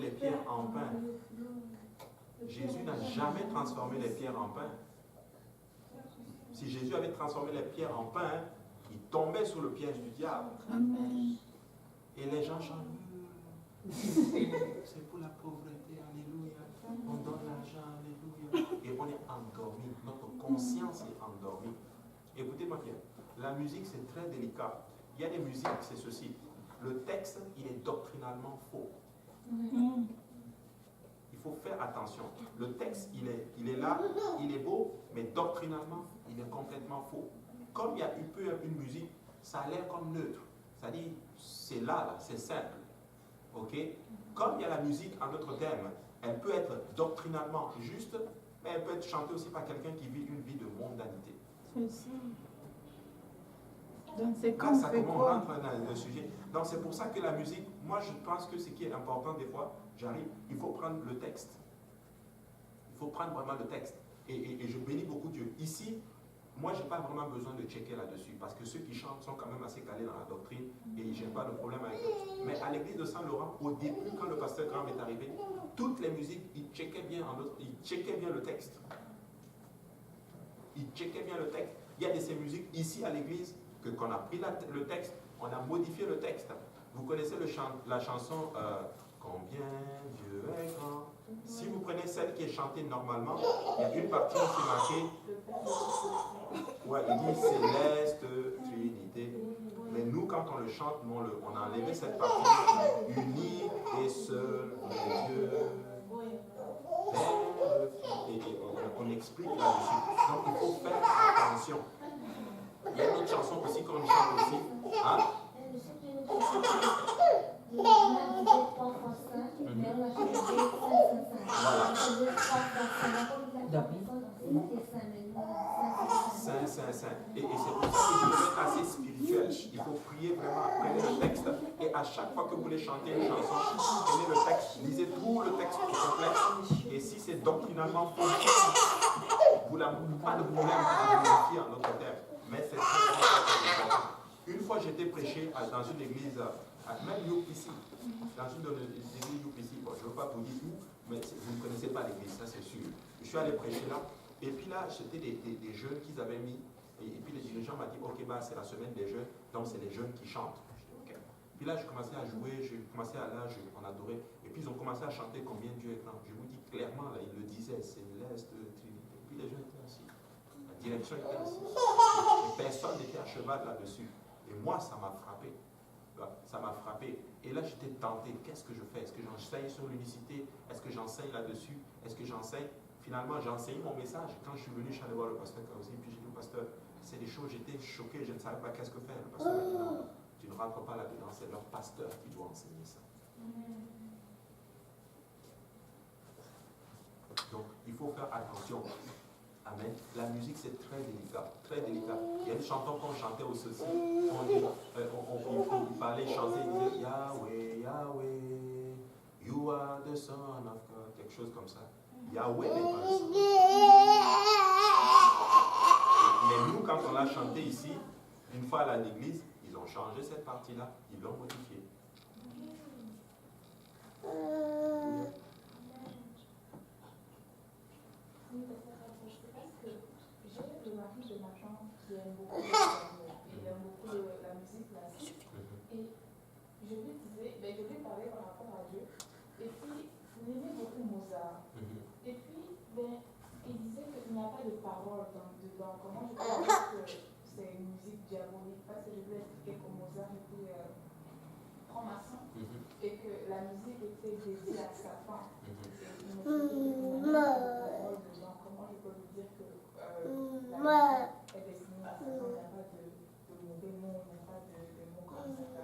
les pierres en pain. Jésus n'a jamais transformé les pierres en pain. Si Jésus avait transformé les pierres en pain, il tombait sous le piège du diable. Amen. Et les gens chantent. C'est pour la pauvreté, alléluia. On donne l'argent, alléluia. Et on est endormi. Notre conscience est endormie. Écoutez-moi bien. La musique, c'est très délicat. Il y a des musiques, c'est ceci. Le texte, il est doctrinalement faux. Il faut faire attention. Le texte, il est là, il est beau, mais doctrinalement, il est complètement faux. Comme il y a une musique, ça a l'air comme neutre. C'est-à-dire, c'est là, c'est simple. Ok? Comme il y a la musique en notre thème, elle peut être doctrinalement juste, mais elle peut être chantée aussi par quelqu'un qui vit une vie de mondanité. C'est ça. Donc c'est Là, comme ça fait comment on quoi? rentre dans le sujet. Donc c'est pour ça que la musique, moi je pense que ce qui est important des fois, j'arrive, il faut prendre le texte. Il faut prendre vraiment le texte. Et je bénis beaucoup Dieu. Ici, moi je n'ai pas vraiment besoin de checker là-dessus, parce que ceux qui chantent sont quand même assez calés dans la doctrine et je n'ai pas de problème avec eux. Mais à l'église de Saint-Laurent, au début, quand le pasteur Graham est arrivé, toutes les musiques, il checkait bien le texte. Il checkait bien le texte. Il y a de ces musiques ici à l'église que qu'on a pris le texte, on a modifié le texte. Vous connaissez la chanson Combien Dieu est grand. Si vous prenez celle qui est chantée normalement, il y a une partie où c'est marqué, ouais, il dit Céleste Trinité. Mais nous, quand on le chante, nous, on a enlevé cette partie, unique et seul Dieu. Et on explique là-dessus. Donc il faut faire attention. Il y a une autre chanson aussi qu'on chante aussi. Hein? Saint. Et c'est pour ça que je suis assez spirituel. Il faut prier vraiment, prenez le texte. Et à chaque fois que vous voulez chanter une chanson, prenez le texte, lisez tout le texte au complet. Et si c'est doctrinalement faux, vous n'avez pas de problème à vérifier en notre terme. Mais c'est très important. Une fois, j'étais prêché dans une église, même Youp ici, dans une église Youp ici. Bon, je ne veux pas vous dire où, mais vous ne connaissez pas l'église, ça c'est sûr. Je suis allé prêcher là, et puis là, c'était des jeunes qu'ils avaient mis, et puis le dirigeant m'a dit, ok, bah, c'est la semaine des jeunes, donc c'est les jeunes qui chantent. Je dis, ok. Puis là, je commençais à jouer, on adorait, et puis ils ont commencé à chanter Combien Dieu est grand. Je vous dis clairement, là, ils le disaient, Céleste Trinité. Et puis les jeunes étaient assis. La direction était assise. Et personne n'était à cheval là-dessus. Et moi, ça m'a frappé. Ça m'a frappé. Et là, j'étais tenté. Qu'est-ce que je fais? Est-ce que j'enseigne sur l'unicité? Est-ce que j'enseigne là-dessus? Est-ce que j'enseigne? Finalement, j'ai enseigné mon message. Quand je suis venu, je suis allé voir le pasteur Kaosi. Puis j'ai dit au pasteur, c'est des choses, j'étais choqué, je ne savais pas qu'est-ce que faire. Le pasteur m'a dit, non, tu ne rentres pas là-dedans, c'est leur pasteur qui doit enseigner ça. Donc, il faut faire attention. Amen. La musique, c'est très délicat, très délicat. Il y a des chanteurs qu'on chantait au ceci. On parlait, chanter, il disait Yahweh, Yahweh, you are the son of God, quelque chose comme ça. Yahweh n'est pas le son. Mais nous, quand on l'a chanté ici, une fois à l'église, ils ont changé cette partie-là, ils l'ont modifiée. J'ai le mari de ma chambre qui aime beaucoup la musique classique. Et je lui disais, je lui parlais par rapport à Dieu. Et puis, il aimait beaucoup Mozart. Et puis, il disait qu'il n'y a pas de parole dedans. Comment je peux dire que c'est une musique diabolique? Parce que je lui ai expliqué que Mozart était franc-maçon et que la musique était dédiée à sa femme. Et il me dit qu'il n'y a pas de parole dedans. Comment je peux lui dire que la musique est destinée à sa femme? Il n'y a pas de mauvais mots, il n'y a pas de mots comme ça.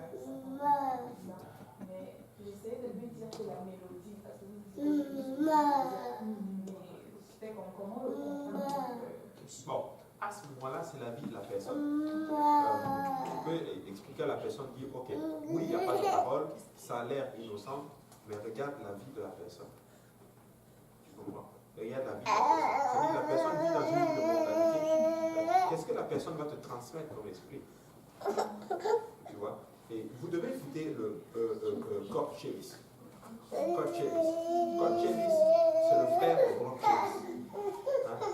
Mais j'essayais de lui dire que la mélodie, parce que lui disait mais c'était comment le comprendre. Bon, à ce moment-là, c'est la vie de la personne. Tu peux expliquer à la personne, dire, ok, oui, il n'y a pas de parole, ça a l'air innocent, mais regarde la vie de la personne. Tu comprends? Regarde la vie de la personne. C'est-à-dire la personne vit dans une vie de mondanité. Qu'est-ce que la personne va te transmettre comme esprit? Tu vois? Et vous devez écouter le Cobb Chevis. Cobb Chevis, c'est le frère de Brock Chevis.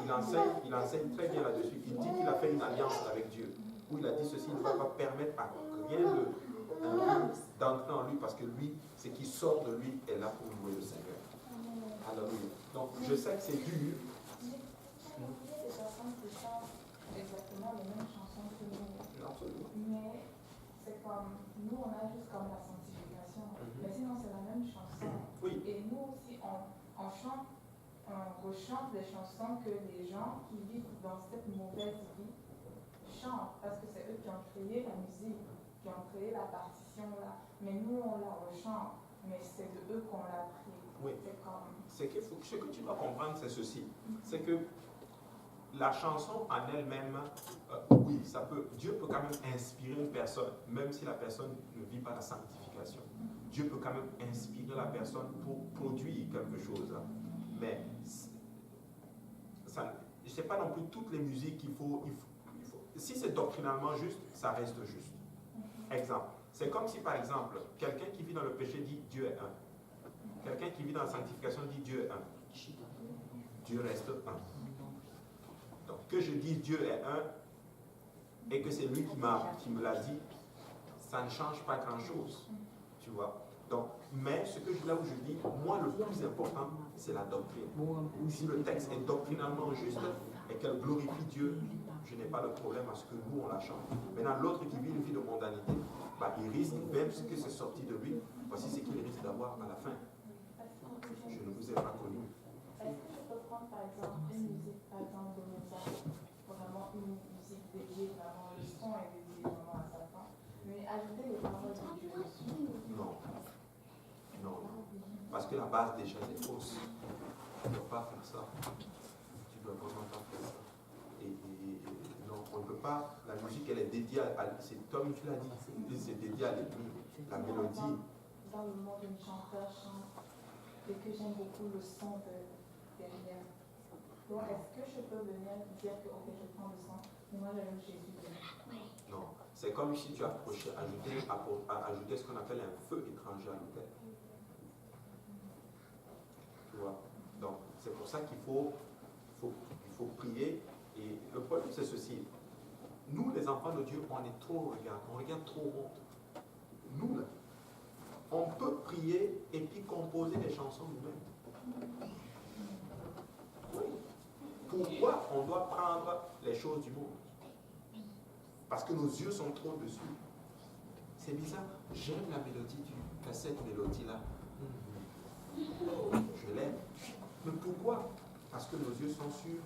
Il enseigne très bien là-dessus. Il dit qu'il a fait une alliance avec Dieu, où il a dit ceci, il ne va pas permettre à rien d'entrer en lui, parce que lui, ce qui sort de lui est là pour louer le Seigneur. Alléluia. Donc, je sais que c'est dur. Des personnes qui chantent exactement les mêmes chansons que nous. Absolument. Mais c'est comme, nous on a juste comme la sanctification. Mais sinon c'est la même chanson. Oui. Et nous aussi on chante, on rechante les chansons que les gens qui vivent dans cette mauvaise vie chantent. Parce que c'est eux qui ont créé la musique, qui ont créé la partition là. Mais nous on la rechante. mais c'est de eux qu'on l'a pris. Oui. C'est comme... Ce que tu dois comprendre, c'est ceci. C'est que la chanson en elle-même, oui, Dieu peut quand même inspirer une personne, même si la personne ne vit pas la sanctification. Dieu peut quand même inspirer la personne pour produire quelque chose. Mais ce n'est pas non plus toutes les musiques qu'il faut. Si c'est doctrinalement juste, ça reste juste. Exemple. C'est comme si, par exemple, quelqu'un qui vit dans le péché dit Dieu est un. Quelqu'un qui vit dans la sanctification dit Dieu est un. Dieu reste un. Donc, que je dise Dieu est un et que c'est lui qui me l'a dit, ça ne change pas grand-chose. Tu vois? Donc, mais là où je dis, moi, le plus important, c'est la doctrine. Si le texte est doctrinalement juste et qu'elle glorifie Dieu, je n'ai pas de problème à ce que nous, on la chante. Maintenant, l'autre qui vit une vie de mondanité, il risque, même ce que c'est sorti de lui, voici ce qu'il risque d'avoir à la fin. Je ne vous ai pas connu. Est-ce que je peux prendre, par exemple, une musique, par exemple, de Mozart, vraiment une musique dédiée, vraiment, le son est dédié vraiment à Satan, mais ajouter les paroles de Dieu dessus? Non. Non. Parce que la base déjà est fausse. Tu ne dois pas faire ça. Tu ne dois vraiment pas faire ça. Et non, on ne peut pas. La musique, elle est dédiée c'est comme tu l'as dit, c'est dédié à l'ennemi. La mélodie. Dans le monde, une chanteur chante et que j'aime beaucoup le son derrière. Donc, est-ce que je peux venir dire que, ok, je prends le son, mais moi j'aime Jésus derrière? Non. C'est comme si tu approchais, ajouter ce qu'on appelle un feu étranger à l'autel. Tu vois? Donc, c'est pour ça qu'il faut prier. Et le problème, c'est ceci. Nous, les enfants de Dieu, on regarde trop haut. Nous, là, on peut prier et puis composer des chansons nous-mêmes. Oui. Pourquoi on doit prendre les choses du monde? Parce que nos yeux sont trop dessus. C'est bizarre. J'aime la mélodie cette mélodie-là. Je l'aime. Mais pourquoi? Parce que nos yeux sont dessus.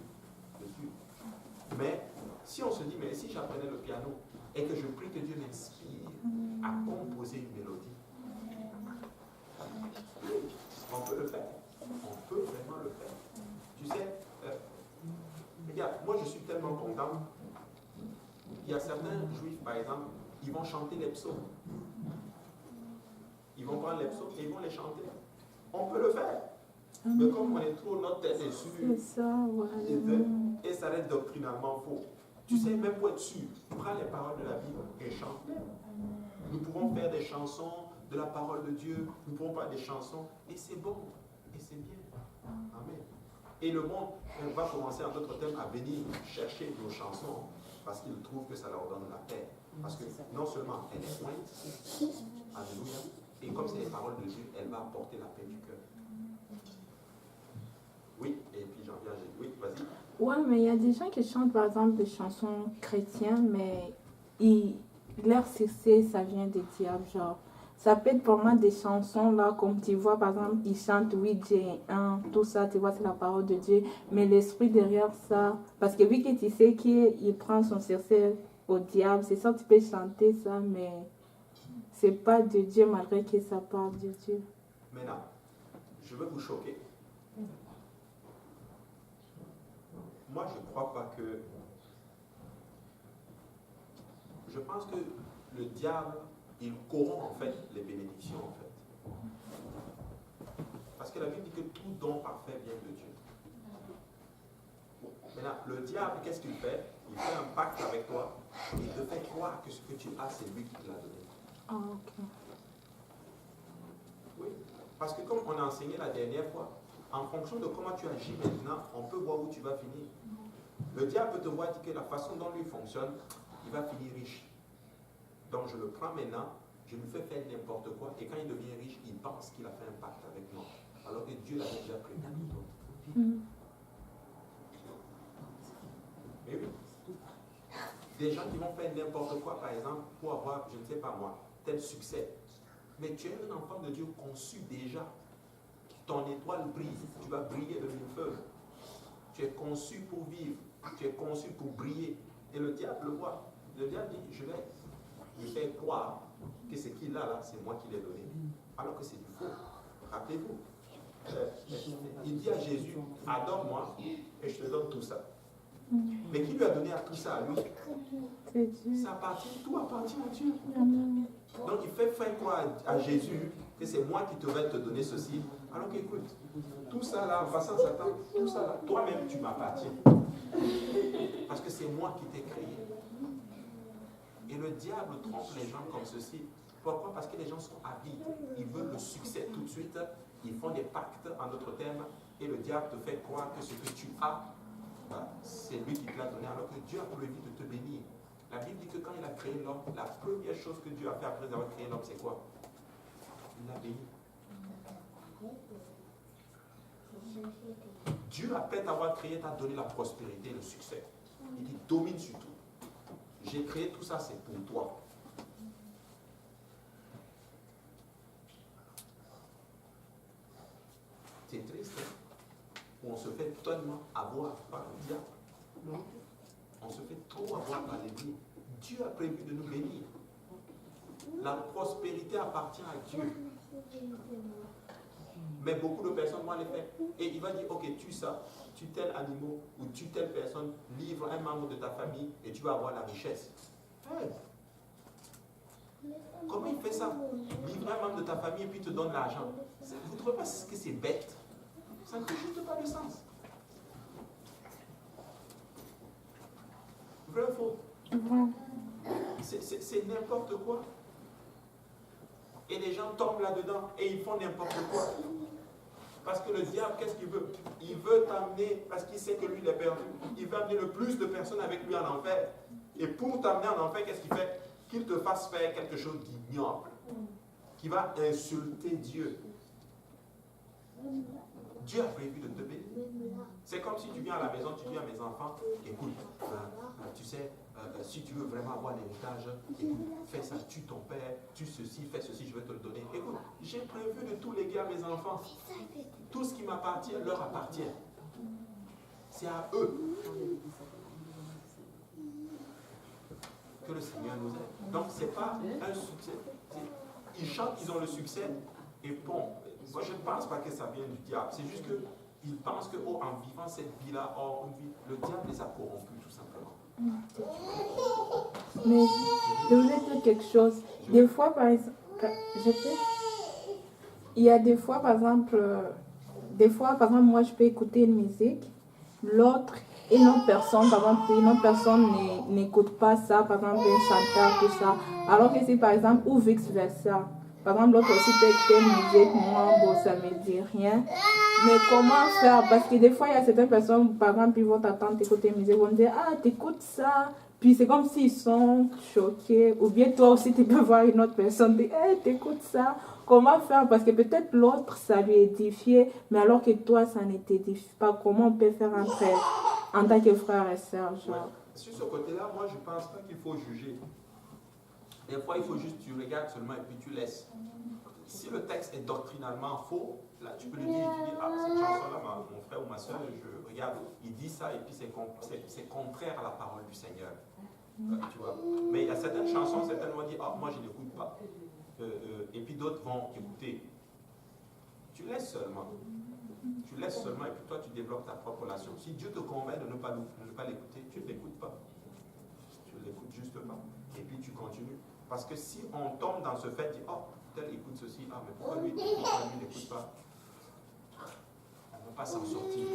Mais si on se dit, mais si j'apprenais le piano et que je prie que Dieu m'inspire à composer une mélodie, on peut le faire. On peut vraiment le faire. Tu sais, regarde, moi je suis tellement content. Il y a certains juifs, par exemple, ils vont chanter les psaumes. Ils vont prendre les psaumes et ils vont les chanter. On peut le faire. Mais comme on est trop, notre tête est sûre. C'est ça, ouais. Et ça reste doctrinalement faux. Tu sais, même pour être sûr, prends les paroles de la Bible et chante-les. Nous pouvons faire des chansons de la parole de Dieu, nous pouvons faire des chansons, et c'est bon, et c'est bien. Amen. Et le monde va commencer en d'autres termes à venir chercher nos chansons parce qu'ils trouvent que ça leur donne la paix. Parce que non seulement elle est pointe, alléluia, et comme c'est les paroles de Dieu, elle va apporter la paix du cœur. Oui, et puis j'en viens, oui, vas-y. Ouais, mais il y a des gens qui chantent par exemple des chansons chrétiennes, mais leur succès, ça vient des diables, genre. Ça peut être pour moi des chansons là, comme tu vois, par exemple, ils chantent oui, Dieu est un, tout ça, tu vois, c'est la parole de Dieu, mais l'esprit derrière ça, parce que vu que tu sais qu'il prend son succès au diable, c'est ça, tu peux chanter ça, mais c'est pas de Dieu malgré que ça parle de Dieu. Maintenant, je veux vous choquer. Moi, je ne crois pas que... Je pense que le diable, il corrompt en fait les bénédictions en fait. Parce que la Bible dit que tout don parfait vient de Dieu. Maintenant, le diable, qu'est-ce qu'il fait? Il fait un pacte avec toi. Il te fait croire que ce que tu as, c'est lui qui te l'a donné. Ah, ok. Oui. Parce que comme on a enseigné la dernière fois, en fonction de comment tu agis maintenant, on peut voir où tu vas finir. Le diable peut te voir dire que la façon dont lui fonctionne, il va finir riche. Donc je le prends maintenant, je lui fais faire n'importe quoi, et quand il devient riche, il pense qu'il a fait un pacte avec moi. Alors que Dieu l'avait déjà préparé. Mais oui. Des gens qui vont faire n'importe quoi, par exemple, pour avoir, je ne sais pas moi, tel succès. Mais tu es un enfant de Dieu conçu déjà. Ton étoile brille, tu vas briller de mille feux. Tu es conçu pour vivre, tu es conçu pour briller. Et le diable le voit. Le diable dit, je vais lui fait croire que ce qu'il a là, c'est moi qui l'ai donné. Alors que c'est du faux. Rappelez-vous. Il dit à Jésus, adore-moi et je te donne tout ça. Mais qui lui a donné tout ça à lui? C'est Dieu. Ça appartient, tout appartient à Dieu. Amen. Donc il fait faire croire à Jésus que c'est moi qui te vais te donner ceci. Alors qu'écoute, tout ça là, face à Satan, tout ça là, toi-même tu m'appartiens. Parce que c'est moi qui t'ai créé. Et le diable trompe les gens comme ceci. Pourquoi? Parce que les gens sont avides. Ils veulent le succès tout de suite. Ils font des pactes en d'autres termes. Et le diable te fait croire que ce que tu as, c'est lui qui te l'a donné. Alors que Dieu a prévu de te bénir. La Bible dit que quand il a créé l'homme, la première chose que Dieu a fait après avoir créé l'homme, c'est quoi? Il l'a béni. Dieu, après t'avoir créé, t'a donné la prospérité et le succès. Il dit, domine sur tout. J'ai créé tout ça, c'est pour toi. C'est triste, hein? On se fait totalement avoir par le diable. On se fait trop avoir par l'ennemi. Dieu a prévu de nous bénir. La prospérité appartient à Dieu. Mais beaucoup de personnes vont les faire. Et il va dire, ok, tue ça, tue tel animal ou tue telle personne, livre un membre de ta famille et tu vas avoir la richesse. Hey. Comment il fait ça? Livre un membre de ta famille et puis te donne l'argent. Vous ne trouvez pas que c'est bête? Ça ne fait juste pas de sens. Vrai ou faux? C'est n'importe quoi. Et les gens tombent là-dedans et ils font n'importe quoi. Parce que le diable, qu'est-ce qu'il veut? Il veut t'amener, parce qu'il sait que lui, il est perdu, il veut amener le plus de personnes avec lui en enfer. Et pour t'amener en enfer, qu'est-ce qu'il fait? Qu'il te fasse faire quelque chose d'ignoble, qui va insulter Dieu. Dieu a prévu de te bénir. C'est comme si tu viens à la maison, tu dis à mes enfants, écoute, tu sais, si tu veux vraiment avoir l'héritage, écoute, fais ça, tue ton père, tue ceci, fais ceci, je vais te le donner. Écoute, j'ai prévu de tout léguer à mes enfants. Tout ce qui m'appartient leur appartient. C'est à eux. Que le Seigneur nous aide. Donc, ce n'est pas un succès. Ils chantent qu'ils ont le succès, et bon, moi je ne pense pas que ça vient du diable. C'est juste qu'ils pensent qu'en vivant cette vie-là, le diable les a corrompus, tout simplement. Mais je voulais dire quelque chose. Des fois, par exemple, il y a des fois, par exemple, moi je peux écouter une musique, une autre personne, par exemple, n'écoute pas ça, par exemple, un chanteur, tout ça. Alors que c'est par exemple, ou vice-versa. Par exemple, l'autre aussi peut écouter une musique, moi, bon, ça ne me dit rien. Mais comment faire? Parce que des fois, il y a certaines personnes, par exemple, ils vont t'attendre d'écouter une musique, ils vont dire, ah, t'écoutes ça. Puis c'est comme s'ils sont choqués. Ou bien toi aussi, tu peux voir une autre personne dire, hey, t'écoutes ça. Comment faire? Parce que peut-être l'autre, ça lui édifiait, mais alors que toi, ça ne t'édifie pas. Comment on peut faire en tant que frère et sœur, genre? Ouais. Sur ce côté-là, moi, je ne pense pas qu'il faut juger. Des fois, il faut juste, tu regardes seulement et puis tu laisses. Si le texte est doctrinalement faux, là, tu peux lui dire, tu dis, ah, cette chanson-là, mon frère ou ma soeur, je regarde, il dit ça et puis c'est contraire à la parole du Seigneur. Tu vois. Mais il y a certaines chansons, certaines vont dire, ah, moi, je n'écoute pas. Et puis d'autres vont écouter. Tu laisses seulement. Tu laisses seulement et puis toi, tu développes ta propre relation. Si Dieu te convainc de ne pas l'écouter, tu ne l'écoutes pas. Tu ne l'écoutes juste pas. Et puis tu continues. Parce que si on tombe dans ce fait, dit, oh, tel écoute ceci, ah, mais pourquoi lui n'écoute pas? On ne va pas s'en sortir.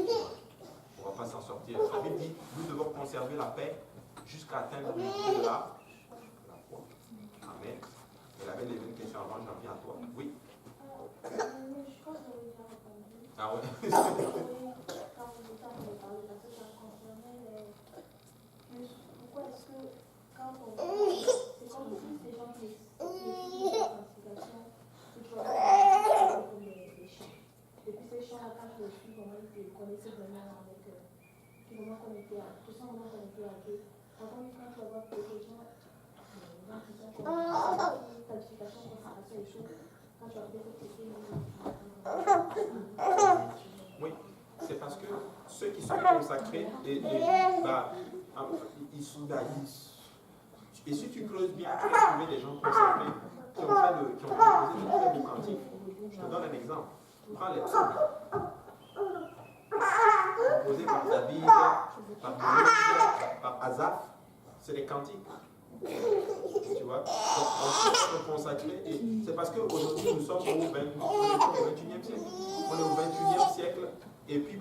On ne va pas s'en sortir. La Bible dit, nous devons conserver la paix jusqu'à atteindre l'unité de la foi. Amen. Elle avait levé une question avant, j'en viens à toi. Oui. Je pense que j'avais déjà répondu. Ah ouais. Quand vous avez parlé, parce que ça concernait pourquoi est-ce que quand on c'est comme si ces gens qui expliquent la sanctification, c'est comme les chants. Et puis ces chants-là, quand je les suis, vraiment, ils connaissaient vraiment avec vraiment connectés à tout ça, vraiment connectés à Dieu. Par contre, quand tu vas voir des gens, qui sont comme sanctification, consécration et choses, quand tu vas peut-être écouter Oui, c'est parce que ceux qui sont consacrés, Et si tu creuses bien, tu vas trouver des gens consacrés qui ont composé de très beaux cantiques. Je te donne un exemple. Prends les psaumes. Composés par David, par Moïse, par Asaph. C'est des cantiques. Tu vois? Donc, on peut se consacrer. Et c'est parce qu'aujourd'hui, nous sommes au 21e siècle. On est au 21e siècle. Et puis, il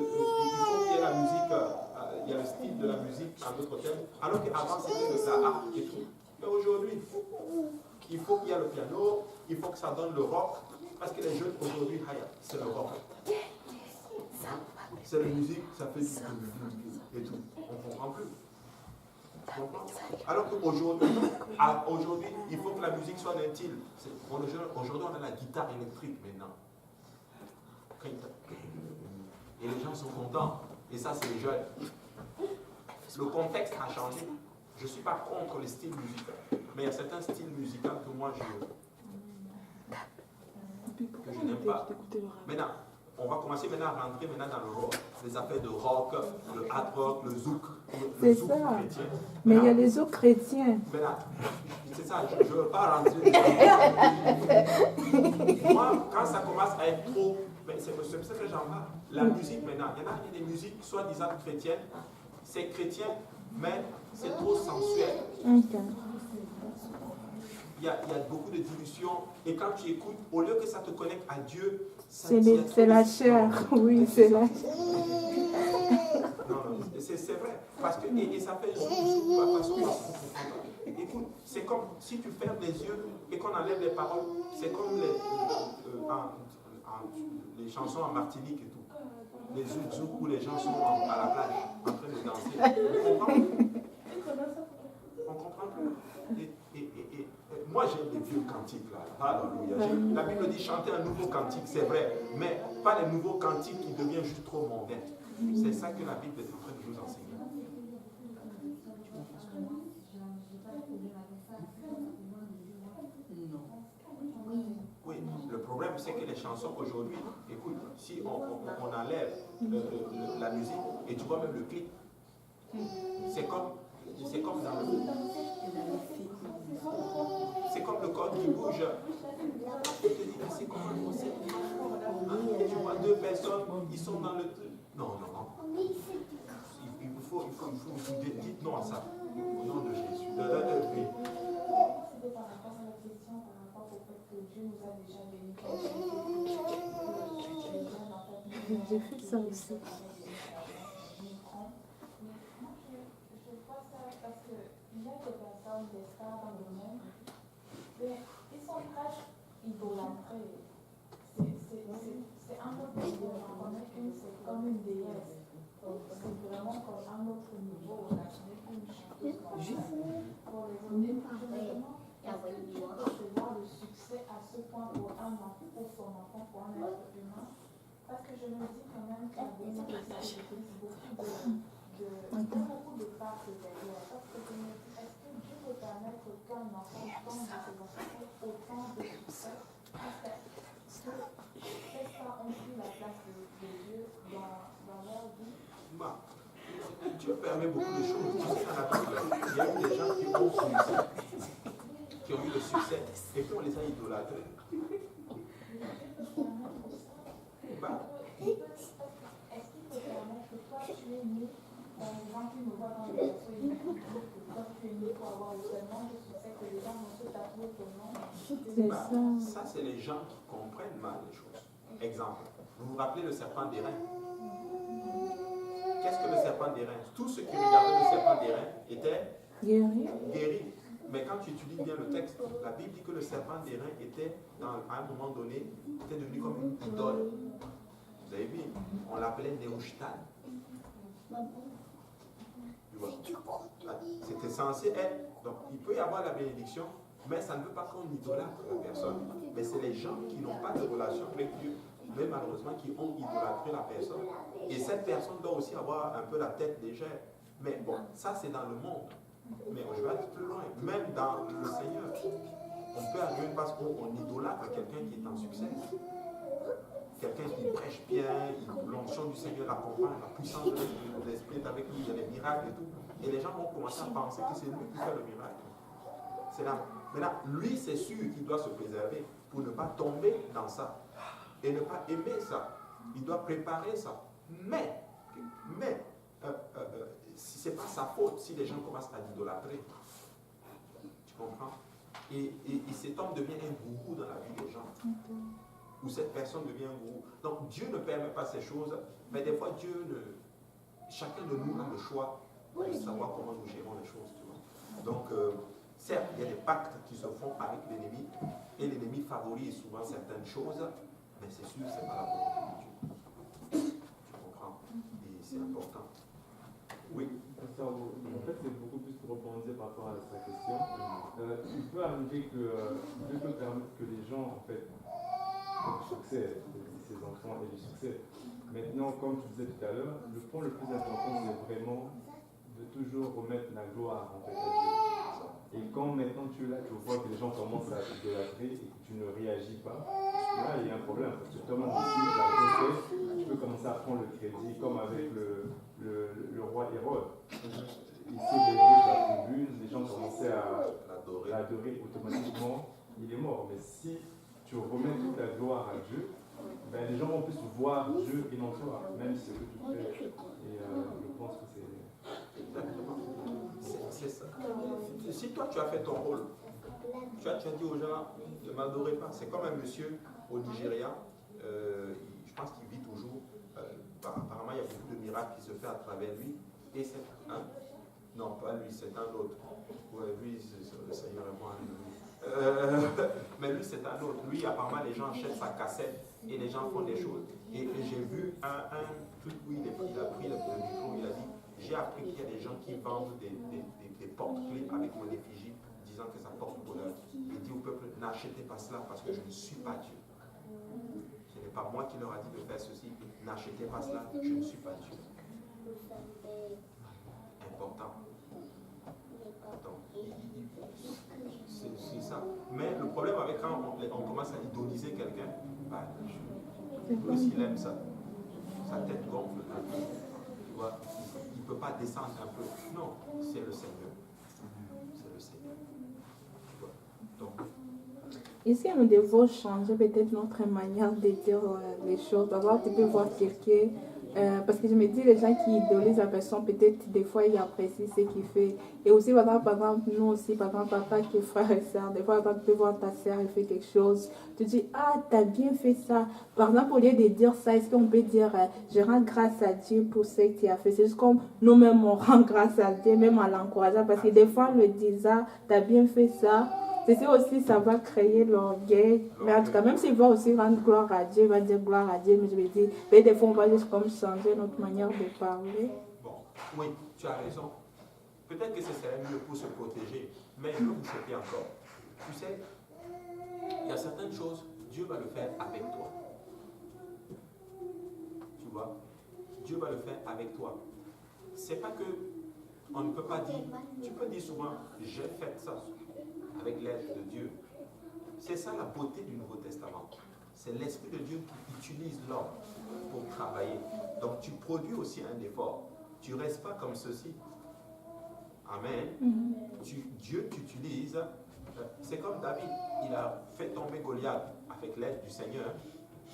faut qu'il y ait la musique, il y a le style de la musique en d'autres termes. Alors qu'avant, c'était de la harpe et tout. Mais aujourd'hui, il faut qu'il y ait le piano, il faut que ça donne le rock. Parce que les jeunes aujourd'hui, c'est le rock. C'est la musique, ça fait du et tout. On ne comprend plus. Alors qu'aujourd'hui, il faut que la musique soit d'un style. Aujourd'hui, on a la guitare électrique maintenant. Et les gens sont contents. Et ça, c'est les jeunes. Le contexte a changé. Je ne suis pas contre les styles musicaux. Mais il y a certains styles musicaux que moi, je n'aime pas. Maintenant, on va commencer maintenant à rentrer dans le rock, les affaires de rock, le hard rock, le zouk chrétien. Mais il y a les zouk chrétiens. Maintenant, c'est ça, je ne veux pas rentrer. Moi, quand ça commence à être trop, c'est pour ça que j'en parle. La musique maintenant, il y a des musiques soi-disant chrétiennes, c'est chrétien, mais c'est trop sensuel. Okay. Il y a beaucoup de dilution. Et quand tu écoutes, au lieu que ça te connecte à Dieu, c'est la chair. Oui, c'est la chair. Non, c'est vrai. Parce que, et ça fait parce que, écoute, c'est comme si tu fermes les yeux et qu'on enlève les paroles. C'est comme les chansons en Martinique et tout. Les zouk où les gens sont à la plage en train de danser. On comprend plus. Moi, j'aime les vieux cantiques là. Alléluia. La Bible dit chanter un nouveau cantique, c'est vrai, mais pas les nouveaux cantiques qui deviennent juste trop mondains. C'est ça que la Bible est en train de nous enseigner. Oui, le problème c'est que les chansons aujourd'hui, écoute, si on enlève la musique et tu vois même le clip, c'est comme dans le c'est comme le corps qui bouge. Je te dis, c'est comme un concert. Tu vois deux personnes, ils sont dans le truc. Non. Il faut dites non à ça. Au nom de Jésus. C'était par rapport à la question, par rapport au fait que Dieu nous a déjà bénis. J'ai fait ça aussi. Je vois ça parce qu'il y a des personnes, des stars dans le monde, mais ils sont presque idolâtrés. C'est un autre niveau. On connaît qu'une, c'est comme une déesse. C'est vraiment comme un autre niveau. On a une chanteuse pour les autres. Est-ce que tu peux recevoir le succès à ce point pour un enfant, pour son enfant, pour un être humain? Parce que je me dis quand même qu'il y a beaucoup de beaucoup de parts derrière. Parce que je me dis, est-ce que Dieu peut permettre qu'un enfant tombe de ses enfants autant de succès? Est-ce que ça inclut la place de Dieu dans leur vie? Dieu permet beaucoup de choses. Tu sais, dans la Bible, il y a eu des gens qui ont eu le succès et puis on les a idolâtrés. Est-ce qu'il peut permettre que toi tu es né, par exemple, tu me vois dans les réseaux, toi tu es né pour avoir tellement de succès que les gens vont se tatouer ton nom? Ça, c'est les gens qui comprennent mal les choses. Exemple, vous vous rappelez le serpent d'airain? Qu'est-ce que le serpent d'airain? Tous ceux qui regardaient le serpent d'airain étaient guéris. Mais quand tu étudies bien le texte, la Bible dit que le serpent d'airain était, à un moment donné, était devenu comme une idole. Vous avez vu, on l'appelait Néhushtan. C'était censé être. Donc, il peut y avoir la bénédiction, mais ça ne veut pas qu'on idolâtre la personne. Mais c'est les gens qui n'ont pas de relation avec Dieu, mais malheureusement qui ont idolâtré la personne. Et cette personne doit aussi avoir un peu la tête légère. Mais bon, ça c'est dans le monde. Mais je vais aller plus loin. Même dans le Seigneur, on peut arriver parce qu'on idolâtre quelqu'un qui est en succès. quelqu'un qui prêche bien, l'onction du Seigneur l'accompagne, la puissance de l'Esprit est avec lui, il y a des miracles et tout. Et les gens vont commencer à penser que c'est lui qui fait le miracle. C'est là. Maintenant, lui, c'est sûr qu'il doit se préserver pour ne pas tomber dans ça et ne pas aimer ça. Il doit préparer ça. Mais ce n'est pas sa faute si les gens commencent à l'idolâtrer. Tu comprends? Et cet homme devient un gourou dans la vie des gens. Ou cette personne devient un gourou. Donc Dieu ne permet pas ces choses, mais des fois chacun de nous a le choix de savoir comment nous gérons les choses. Tu vois. Donc, certes, il y a des pactes qui se font avec l'ennemi, et l'ennemi favorise souvent certaines choses, mais c'est sûr que ce n'est pas la volonté de Dieu. Tu comprends? Et c'est important. Oui. En fait, c'est beaucoup plus pour rebondir par rapport à sa question. Il peut arriver que Dieu peut permettre que les gens, en fait, aient du succès, ses enfants aient du succès. Maintenant, comme tu disais tout à l'heure, le point le plus important, c'est vraiment de toujours remettre la gloire en fait, à Dieu. Et quand maintenant tu es là, tu vois que les gens commencent à t'idolâtrer et que tu ne réagis pas, là il y a un problème. Parce que toi-même aussi, tu peux commencer à prendre le crédit, comme avec le roi Hérode. Ici, les dieux de la tribune, les gens commençaient à l'adorer automatiquement, il est mort. Mais si tu remets toute la gloire à Dieu, ben, les gens vont plus voir Dieu et non toi, même ce que tu fais. Et je pense que c'est... C'est ça. Si toi tu as fait ton rôle, tu as dit aux gens, ne m'adorez pas. C'est comme un monsieur au Nigeria, je pense qu'il vit toujours. Apparemment, il y a beaucoup de miracles qui se font à travers lui. Et c'est non, pas lui, c'est un autre. Ouais, lui, le Seigneur est moi. Mais lui, c'est un autre. Lui, apparemment, les gens achètent sa cassette et les gens font des choses. Et j'ai vu un truc où il a pris le micro, il a dit, j'ai appris qu'il y a des gens qui vendent des porte-clés avec mon effigie, disant que ça porte bonheur. Il dit au peuple, n'achetez pas cela parce que je ne suis pas Dieu. Ce n'est pas moi qui leur a dit de faire ceci. N'achetez pas cela, je ne suis pas Dieu. Important. C'est ça. Mais le problème avec quand on commence à idoliser quelqu'un, bah, lui aussi il aime ça. Sa tête gonfle un peu. Tu vois, il ne peut pas descendre un peu. Non, c'est le Seigneur. C'est le Seigneur. Tu vois. Donc, est-ce que nous devons changer peut-être notre manière de dire les choses? Par exemple, tu peux voir quelqu'un, parce que je me dis, les gens qui idolisent la personne, peut-être des fois ils apprécient ce qu'il fait. Et aussi, par exemple, nous aussi, par exemple, papa qui est frère et soeur, des fois, par exemple, tu peux voir ta soeur, elle fait quelque chose. Tu dis, ah, t'as bien fait ça. Par exemple, au lieu de dire ça, est-ce qu'on peut dire, je rends grâce à Dieu pour ce que tu as fait? C'est juste comme nous-mêmes, on rend grâce à Dieu, même en l'encourageant, parce que des fois, on le dit, ah, t'as bien fait ça. C'est ça aussi, ça va créer l'orgueil. Mais en tout cas, même s'il va aussi rendre gloire à Dieu, il va dire gloire à Dieu, mais je me dis, mais des fois, on va juste comme changer notre manière de parler. Bon, oui, tu as raison. Peut-être que ce serait mieux pour se protéger, mais je vais vous choquer encore. Tu sais, il y a certaines choses, Dieu va le faire avec toi. Tu vois, Dieu va le faire avec toi. C'est pas que on ne peut pas dire, tu peux dire souvent, j'ai fait ça avec l'aide de Dieu. C'est ça la beauté du Nouveau Testament. C'est l'Esprit de Dieu qui utilise l'homme pour travailler. Donc tu produis aussi un effort. Tu ne restes pas comme ceci. Amen. Dieu t'utilise. C'est comme David. Il a fait tomber Goliath avec l'aide du Seigneur.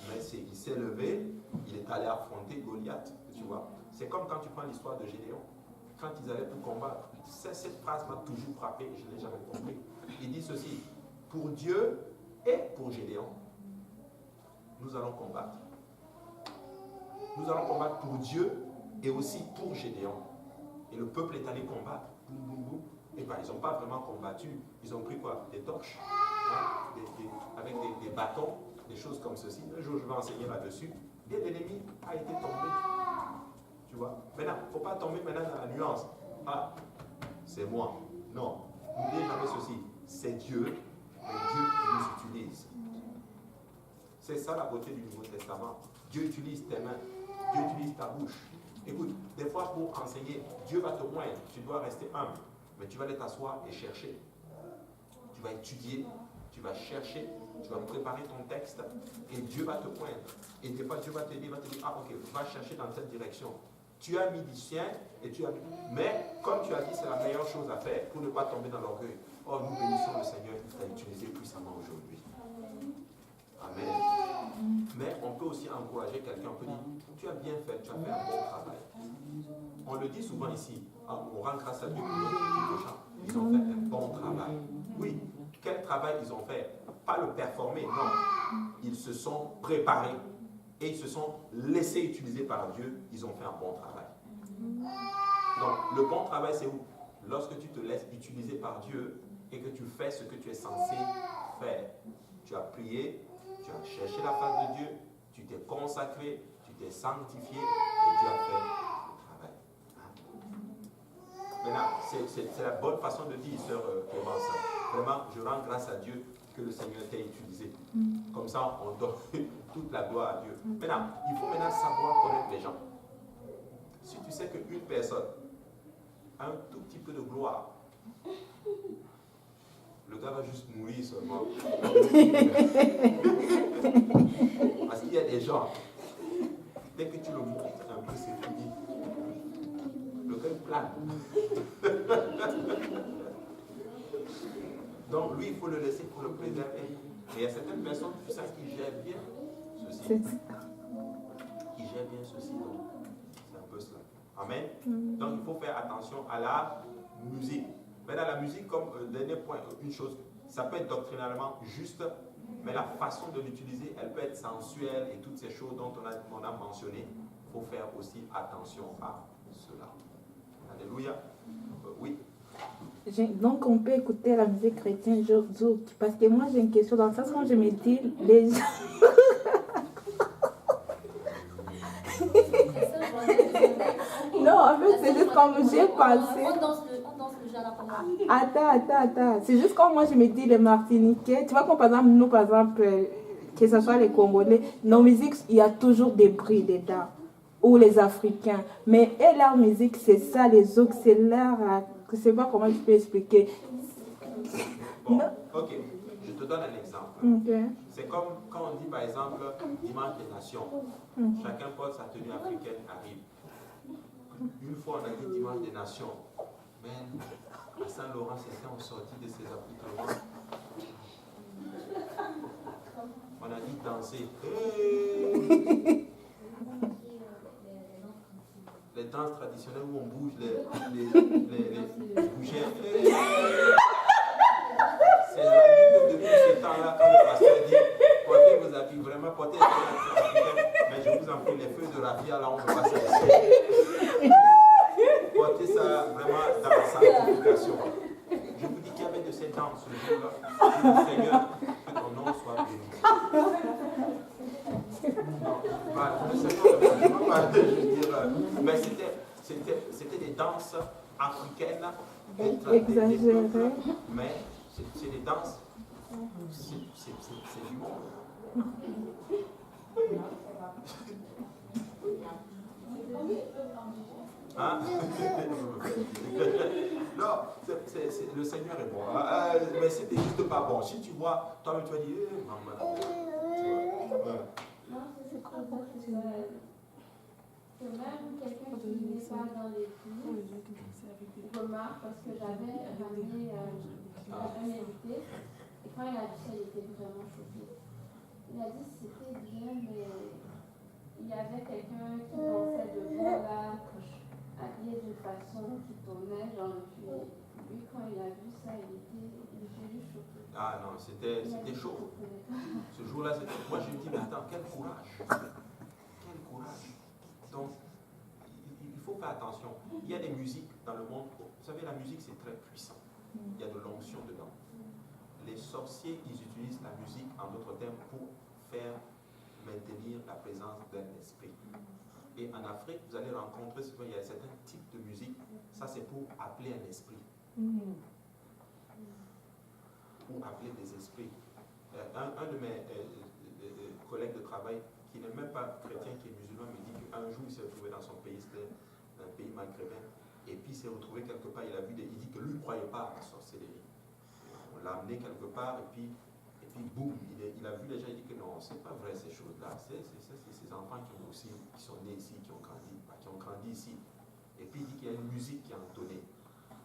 Mais il s'est levé. Il est allé affronter Goliath. Tu vois. C'est comme quand tu prends l'histoire de Gédéon. Quand ils allaient pour combattre. Cette phrase m'a toujours frappé. Je ne l'ai jamais compris. Il dit ceci. Pour Dieu et pour Gédéon, nous allons combattre. Nous allons combattre pour Dieu et aussi pour Gédéon. Et le peuple est allé combattre. Boum, boum, boum. Et bien, ils n'ont pas vraiment combattu. Ils ont pris quoi? Des torches, hein, avec des bâtons, des choses comme ceci. Un jour, je vais enseigner là-dessus. Et l'ennemi a été tombé. Tu vois? Maintenant, il ne faut pas tomber maintenant dans la nuance. Ah, c'est moi. Non. N'oubliez jamais ceci. C'est Dieu, et Dieu qui nous utilise. C'est ça la beauté du Nouveau Testament. Dieu utilise tes mains. Dieu utilise ta bouche. Écoute, des fois pour enseigner, Dieu va te moindre. Tu dois rester humble. Mais tu vas aller t'asseoir et chercher. Tu vas étudier. tu vas chercher, tu vas préparer ton texte et Dieu va te poindre. Et des fois, Dieu va te dire, ah ok, va chercher dans cette direction. Tu as mis du sien et tu as mis... Mais comme tu as dit, c'est la meilleure chose à faire pour ne pas tomber dans l'orgueil. Oh, nous bénissons le Seigneur qui t'a utilisé puissamment aujourd'hui. Amen. Mais on peut aussi encourager quelqu'un, on peut dire, tu as bien fait, tu as fait un bon travail. On le dit souvent ici, on rend grâce à Dieu pour notre équipe de gens. Ils ont fait un bon travail. Oui, quel travail ils ont fait? Pas le performer, non. Ils se sont préparés et ils se sont laissés utiliser par Dieu. Ils ont fait un bon travail. Donc, le bon travail, c'est où? Lorsque tu te laisses utiliser par Dieu et que tu fais ce que tu es censé faire. Tu as prié, tu as cherché la face de Dieu, tu t'es consacré, tu t'es sanctifié et Dieu a fait le travail. Maintenant, c'est la bonne façon de dire, sœur Clémence. Vraiment, je rends grâce à Dieu que le Seigneur t'ait utilisé. Comme ça, on donne toute la gloire à Dieu. Maintenant, il faut maintenant savoir connaître les gens. Si tu sais qu'une personne a un tout petit peu de gloire, le gars va juste mourir seulement. Parce qu'il y a des gens, dès que tu le montres un peu, c'est fini. Le gars plane. Donc lui, il faut le laisser pour le préserver. Et il y a certaines personnes, tu sais, qui gèrent bien ceci. Qui gèrent bien ceci. Donc, c'est un peu cela. Amen. Donc il faut faire attention à la musique. Maintenant, la musique, comme dernier point, une chose, ça peut être doctrinalement juste, mais la façon de l'utiliser, elle peut être sensuelle et toutes ces choses dont on a mentionné. Il faut faire aussi attention à cela. Alléluia. Oui. Donc, on peut écouter la musique chrétienne Zouk. Parce que moi, j'ai une question dans le sens où je me dis, les gens. Non, en fait, c'est juste comme j'ai pensé. On danse le jalapena. Attends. C'est juste comme moi, je me dis, les Martiniquais. Tu vois, comme par exemple, nous, par exemple, que ce soit les Congolais, nos musiques, il y a toujours des bruits dedans. Ou les Africains. Mais et leur musique, c'est ça, les autres, c'est leur. Je ne sais pas comment je peux expliquer. Bon, ok. Je te donne un exemple. Okay. C'est comme quand on dit par exemple Dimanche des Nations. Chacun porte sa tenue africaine, arrive. Une fois on a dit Dimanche des Nations. Mais à Saint-Laurent, certains ont sorti de ces accoutrements. On a dit danser. Hey! Les danses traditionnelles où on bouge les bougères. C'est là que depuis ce temps-là, quand le pasteur dit portez vos habits, vraiment portez les habits africains, mais je vous en prie, les feux de raffia, là on ne peut pas se laisser. Portez ça vraiment dans la sanctification. Je vous dis qu'il y avait de ces danses ce jour-là. Seigneur, que ton nom soit béni. Mais c'était des danses africaines, exagérées, mais c'est des danses, c'est du monde. Hein? Non, le Seigneur est bon. Mais c'était juste pas bon. Si tu vois, toi-même tu vas dire, maman. Que même quelqu'un qui n'est pas dans l'église remarque, parce que j'avais ramené un invité, et quand il a dit ça, il était vraiment choqué. Il a dit c'était bien, mais il y avait quelqu'un qui dansait devant là, habillé d'une façon qui tournait, genre, puis lui, quand il a vu ça, il était juste choqué. Ah non, c'était chaud. Ce jour-là, moi je me dis, mais attends, quel courage. Quel courage. Donc, il faut faire attention. Il y a des musiques dans le monde. Vous savez, la musique, c'est très puissant. Il y a de l'onction dedans. Les sorciers, ils utilisent la musique, en d'autres termes, pour faire maintenir la présence d'un esprit. Et en Afrique, vous allez rencontrer, il y a certains types de musique. Ça, c'est pour appeler un esprit. Pour appeler des esprits. Un de mes collègues de travail, qui n'est même pas chrétien, qui est musulman, me dit qu'un jour il s'est retrouvé dans son pays, c'était un pays maghrébin, et puis il s'est retrouvé quelque part, il dit que lui ne croyait pas à la sorcellerie. On l'a amené quelque part, et puis puis boum, il a vu les gens, il dit que non, c'est pas vrai ces choses-là. C'est ces enfants qui sont nés ici, qui ont grandi ici. Et puis il dit qu'il y a une musique qui a entonné.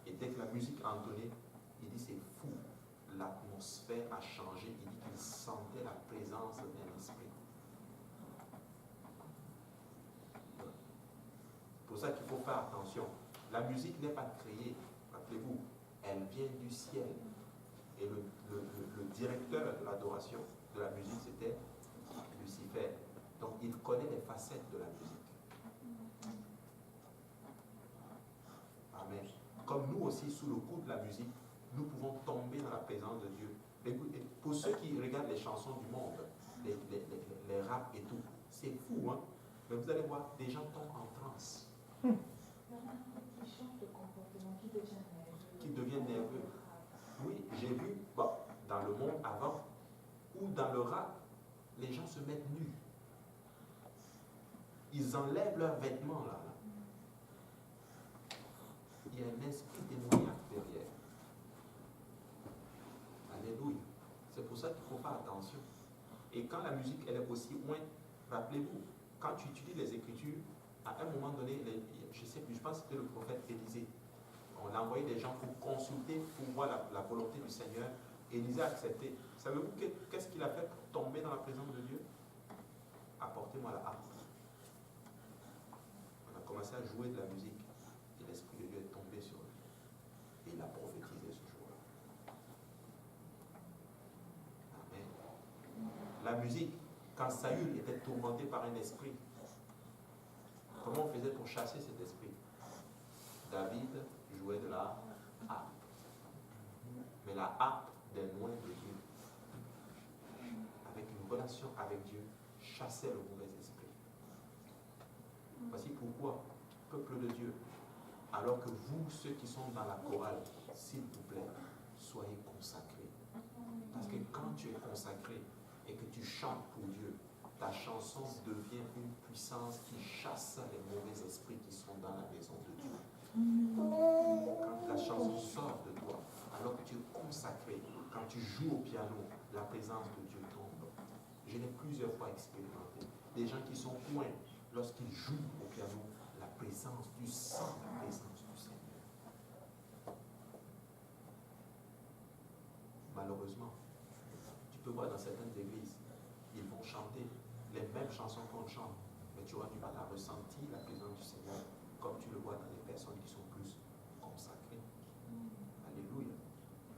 Et dès que la musique a entonné, il dit c'est fou. L'atmosphère a changé. Il dit qu'il sentait la présence d'un esprit. C'est pour ça qu'il faut faire attention. La musique n'est pas créée, rappelez-vous, elle vient du ciel. Et le directeur de l'adoration, de la musique, c'était Lucifer. Donc il connaît les facettes de la musique. Amen. Comme nous aussi, sous le coup de la musique, nous pouvons tomber dans la présence de Dieu. Écoutez, pour ceux qui regardent les chansons du monde, les rap et tout, c'est fou, hein? Mais vous allez voir, des gens tombent en transe. Qui change de comportement, qui devient nerveux. Oui, j'ai vu dans le monde avant, où dans le rap, les gens se mettent nus. Ils enlèvent leurs vêtements là. Il y a un esprit démoniaque derrière. Alléluia. C'est pour ça qu'il faut faire attention. Et quand la musique, elle est aussi moins, rappelez-vous, quand tu étudies les Écritures, à un moment donné, je sais plus, je pense que c'était le prophète Élisée. On a envoyé des gens pour consulter, pour voir la volonté du Seigneur. Élisée a accepté. Savez-vous qu'est-ce qu'il a fait pour tomber dans la présence de Dieu? Apportez-moi la harpe. On a commencé à jouer de la musique. Et l'Esprit de Dieu est tombé sur lui. Et il a prophétisé ce jour-là. Amen. La musique, quand Saül était tourmenté par un esprit, comment on faisait pour chasser cet esprit? David jouait de la harpe. Mais la harpe des loin de Dieu, avec une relation avec Dieu, chassait le mauvais esprit. Voici pourquoi, peuple de Dieu, alors que vous, ceux qui sont dans la chorale, s'il vous plaît, soyez consacrés. Parce que quand tu es consacré et que tu chantes pour Dieu, ta chanson devient une puissance qui chasse les mauvais esprits qui sont dans la maison de Dieu. Quand la chanson sort de toi, alors que tu es consacré, quand tu joues au piano, la présence de Dieu tombe. Je l'ai plusieurs fois expérimenté. Des gens qui sont loin, lorsqu'ils jouent au piano, la présence du sang, la présence du Seigneur. Malheureusement, tu peux voir dans certaines églises, ils vont chanter les mêmes chansons qu'on chante, mais tu auras du mal à ressentir la présence du Seigneur, comme tu le vois dans les personnes qui sont plus consacrées. Alléluia.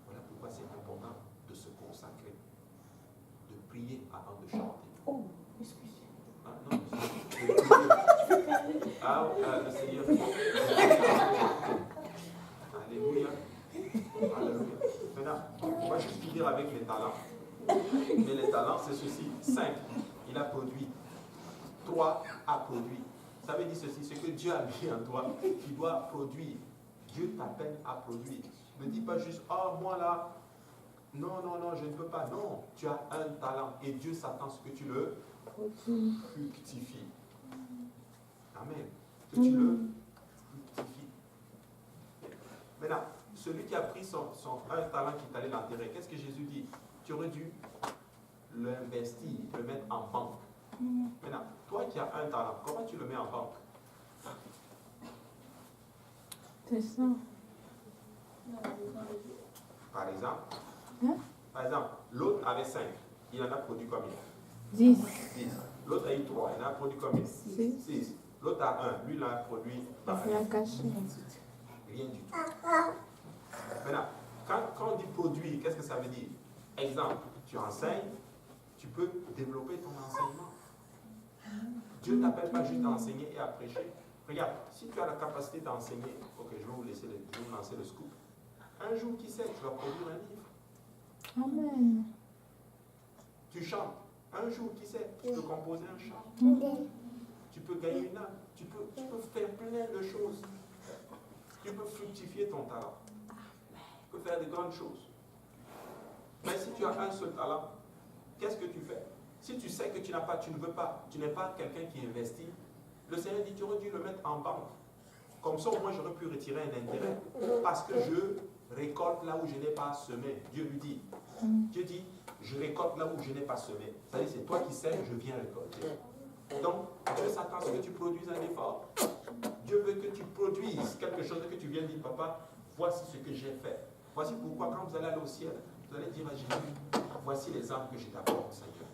Voilà pourquoi c'est important de se consacrer, de prier avant de chanter. Oh, excusez. Ah, non, de prier. Le Seigneur. Alléluia. Alléluia. Maintenant, on va juste finir avec les talents. Mais les talents, c'est ceci. 5, il a produit. 3 a produit. Ça veut dire ceci, ce que Dieu a mis en toi, tu dois produire. Dieu t'appelle à produire. Ne dis pas juste, oh moi là, non, je ne peux pas. Non, tu as un talent et Dieu s'attend à ce que tu le fructifies. Amen. Que tu le fructifies. Maintenant, celui qui a pris un talent qui est allé l'enterrer, qu'est-ce que Jésus dit? Tu aurais dû l'investir, le mettre en banque. Maintenant, toi qui as un talent, comment tu le mets en banque? C'est ça. Par exemple, l'autre avait 5. Il en a produit combien? 10. 10. L'autre a eu 3. Il en a produit combien? 6. L'autre a 1. Lui, il en a produit Il a caché. rien du tout. Maintenant, quand on dit produire, qu'est-ce que ça veut dire? Exemple, tu enseignes, tu peux développer ton enseignement. Dieu ne t'appelle pas juste à enseigner et à prêcher. Regarde, si tu as la capacité d'enseigner, ok, je vais vous lancer le scoop. Un jour, qui sait, tu vas produire un livre. Amen. Tu chantes. Un jour, qui sait, tu peux composer un chant. Tu peux gagner une âme. Tu peux faire plein de choses. Tu peux fructifier ton talent. Tu peux faire de grandes choses. Mais si tu as un seul talent, qu'est-ce que tu fais? Si tu sais que tu ne veux pas, tu n'es pas quelqu'un qui investit, le Seigneur dit, tu aurais dû le mettre en banque. Comme ça, au moins, j'aurais pu retirer un intérêt. Parce que je récolte là où je n'ai pas semé. Dieu lui dit, Dieu dit, je récolte là où je n'ai pas semé. C'est-à-dire, c'est toi qui sèmes, je viens récolter. Donc, Dieu s'attend à ce que tu produises un effort. Dieu veut que tu produises quelque chose, que tu viennes dire, papa, voici ce que j'ai fait. Voici pourquoi quand vous allez aller au ciel, vous allez dire à Jésus, voici les âmes que je t'apporte, Seigneur.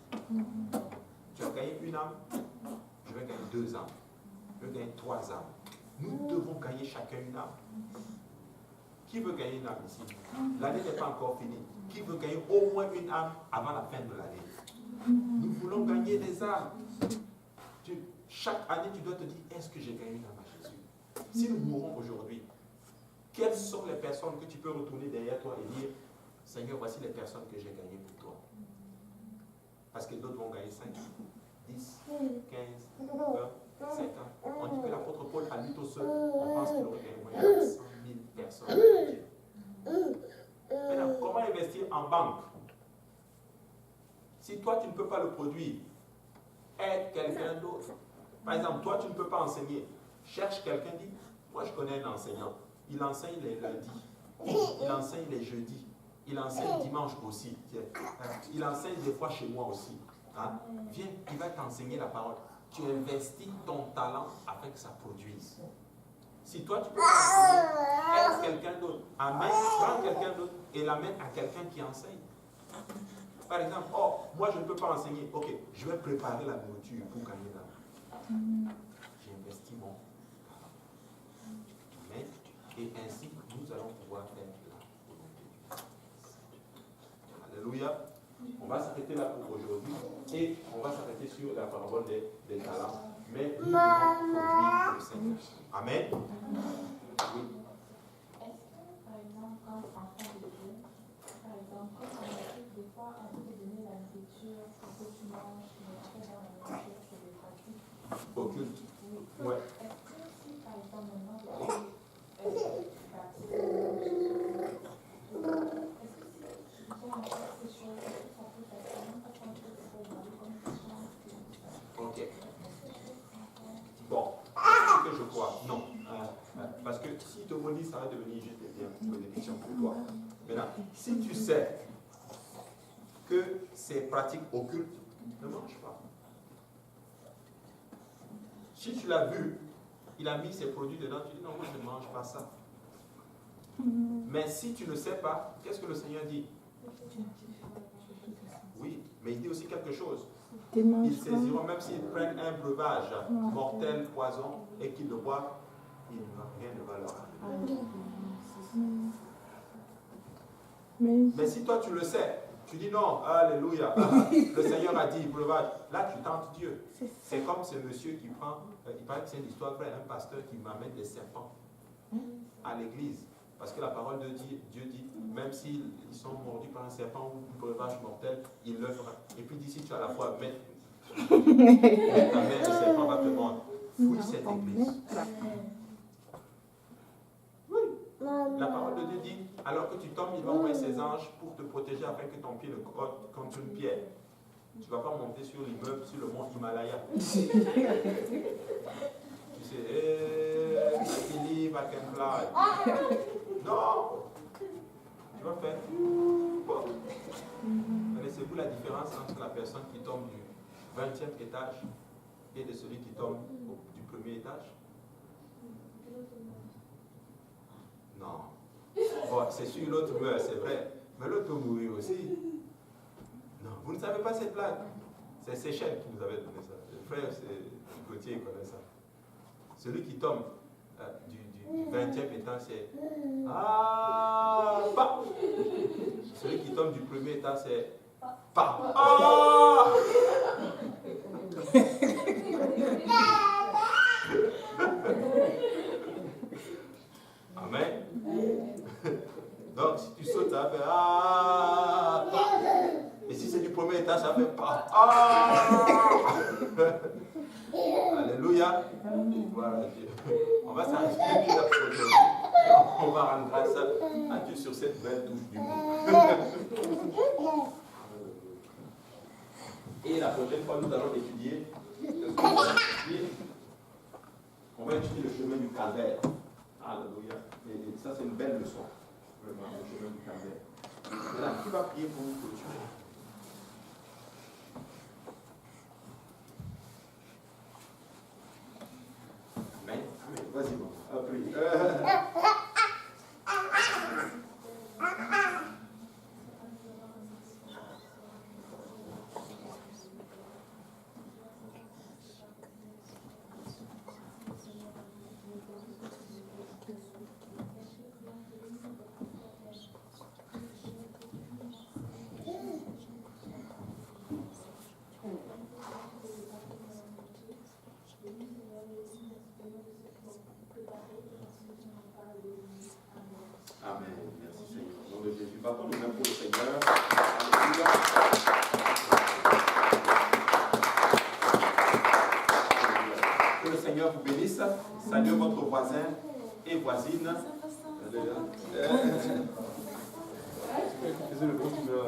Tu as gagné une âme, je vais gagner 2 âmes, je vais gagner 3 âmes. Nous devons gagner chacun une âme. Qui veut gagner une âme ici? L'année n'est pas encore finie. Qui veut gagner au moins une âme avant la fin de l'année? Nous voulons gagner des âmes. Chaque année, tu dois te dire, est-ce que j'ai gagné une âme à Jésus? Si nous mourons aujourd'hui, quelles sont les personnes que tu peux retourner derrière toi et dire, Seigneur, voici les personnes que j'ai gagnées pour toi? Parce que d'autres vont gagner 5, 10, 15, 20, 50. On dit que l'apôtre Paul, à lui tout seul, on pense qu'il aurait gagné moins de 100 000 personnes. Maintenant, comment investir en banque? Si toi, tu ne peux pas le produire, aide quelqu'un d'autre. Par exemple, toi, tu ne peux pas enseigner. Cherche quelqu'un, dit, moi, je connais un enseignant. Il enseigne les lundis. Il enseigne les jeudis. Il enseigne dimanche aussi. Il enseigne des fois chez moi aussi. Hein? Viens, il va t'enseigner la parole. Tu investis ton talent afin que ça produise. Si toi, tu peux pas enseigner, aide quelqu'un d'autre. Amen. Prends quelqu'un d'autre et l'amène à quelqu'un qui enseigne. Par exemple, oh, moi je ne peux pas enseigner. Ok, je vais préparer la nourriture pour gagner l'âme. J'ai investi mon talent. Amen. Et ainsi, nous allons pouvoir faire la volonté. Alléluia. On va s'arrêter là pour aujourd'hui et on va s'arrêter sur la parole des talents. Mais nous devons produire le Seigneur. Amen. Oui. Est-ce que, par exemple, quand enfant de Dieu, par exemple, comme en Afrique, des fois, on peut te donner la nourriture pour que tu manges, mais en fait, dans la nourriture, c'est des pratiques Occulte. Oui. Ouais. Est-ce que si, par exemple, maintenant, tu baptises, est-ce que si tu viens à faire ces choses, est-ce que ça peut facilement pas quand tu te fais regarder comme une chance? Ok. Bon, ce que je crois, non. Parce que si te maudit, ça va devenir juste des bénédictions pour toi. Maintenant, si tu sais que ces pratiques occultes, ne mange pas. Si tu l'as vu, il a mis ses produits dedans, tu dis non, moi je ne mange pas ça. Mais si tu ne sais pas, qu'est-ce que le Seigneur dit? Oui, mais il dit aussi quelque chose. Ils saisiront, même s'ils prennent un breuvage mortel, poison, et qu'ils le boivent, rien ne va leur arriver. Mais si toi tu le sais, tu dis non, alléluia, le Seigneur a dit breuvage, là tu tentes Dieu. C'est comme ce monsieur qui prend, il paraît que c'est une histoire vraie, un pasteur qui m'amène des serpents à l'église. Parce que la parole de Dieu dit, même s'ils sont mordus par un serpent ou un breuvage mortel, il le fera. Et puis d'ici tu as la foi, mets ta main, le serpent va te mordre. Fouille cette église. Oui. La parole de Dieu dit, alors que tu tombes, il va envoyer ses anges pour te protéger afin que ton pied ne crotte contre une pierre. Tu ne vas pas monter sur l'immeuble, sur le mont Himalaya. Tu sais, I believe I can fly. Non! Tu vas faire. Connaissez-vous la différence entre la personne qui tombe du 20e étage et de celui qui tombe du premier étage? Non. Bon, c'est sûr, l'autre meurt, c'est vrai. Mais l'autre peut mourir aussi. Non, vous ne savez pas cette blague. C'est Seychelles qui nous avait donné ça. Le frère, c'est Gauthier, il connaît ça. Celui qui tombe du 20e étage, c'est ah, pas. Celui qui tombe du premier étage, c'est pas. Ah. Amen. Donc, si tu sautes, ça va faire ah, pas. Et si c'est du premier étage, ça fait pas ah. Alléluia. Voilà Dieu. On va s'arrêter là pour aujourd'hui. On va rendre grâce à Dieu sur cette belle touche du monde. Et la prochaine fois, nous allons étudier. On va étudier le chemin du calvaire. Alléluia. Et ça, c'est une belle leçon. Vraiment, le chemin du calvaire. Maintenant, qui va prier pour nous clôturer? Amen. Merci Seigneur. Au nom de Jésus. Partons nous même pour le Seigneur. Alléluia. Que le Seigneur vous bénisse. Saluez votre voisin et voisine. C'est le coup de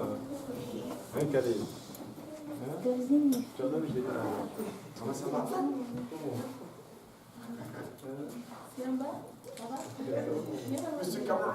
un cadet. Tu as même j'ai Comment ça va? C'est en bas? Ça va? Monsieur Cameron.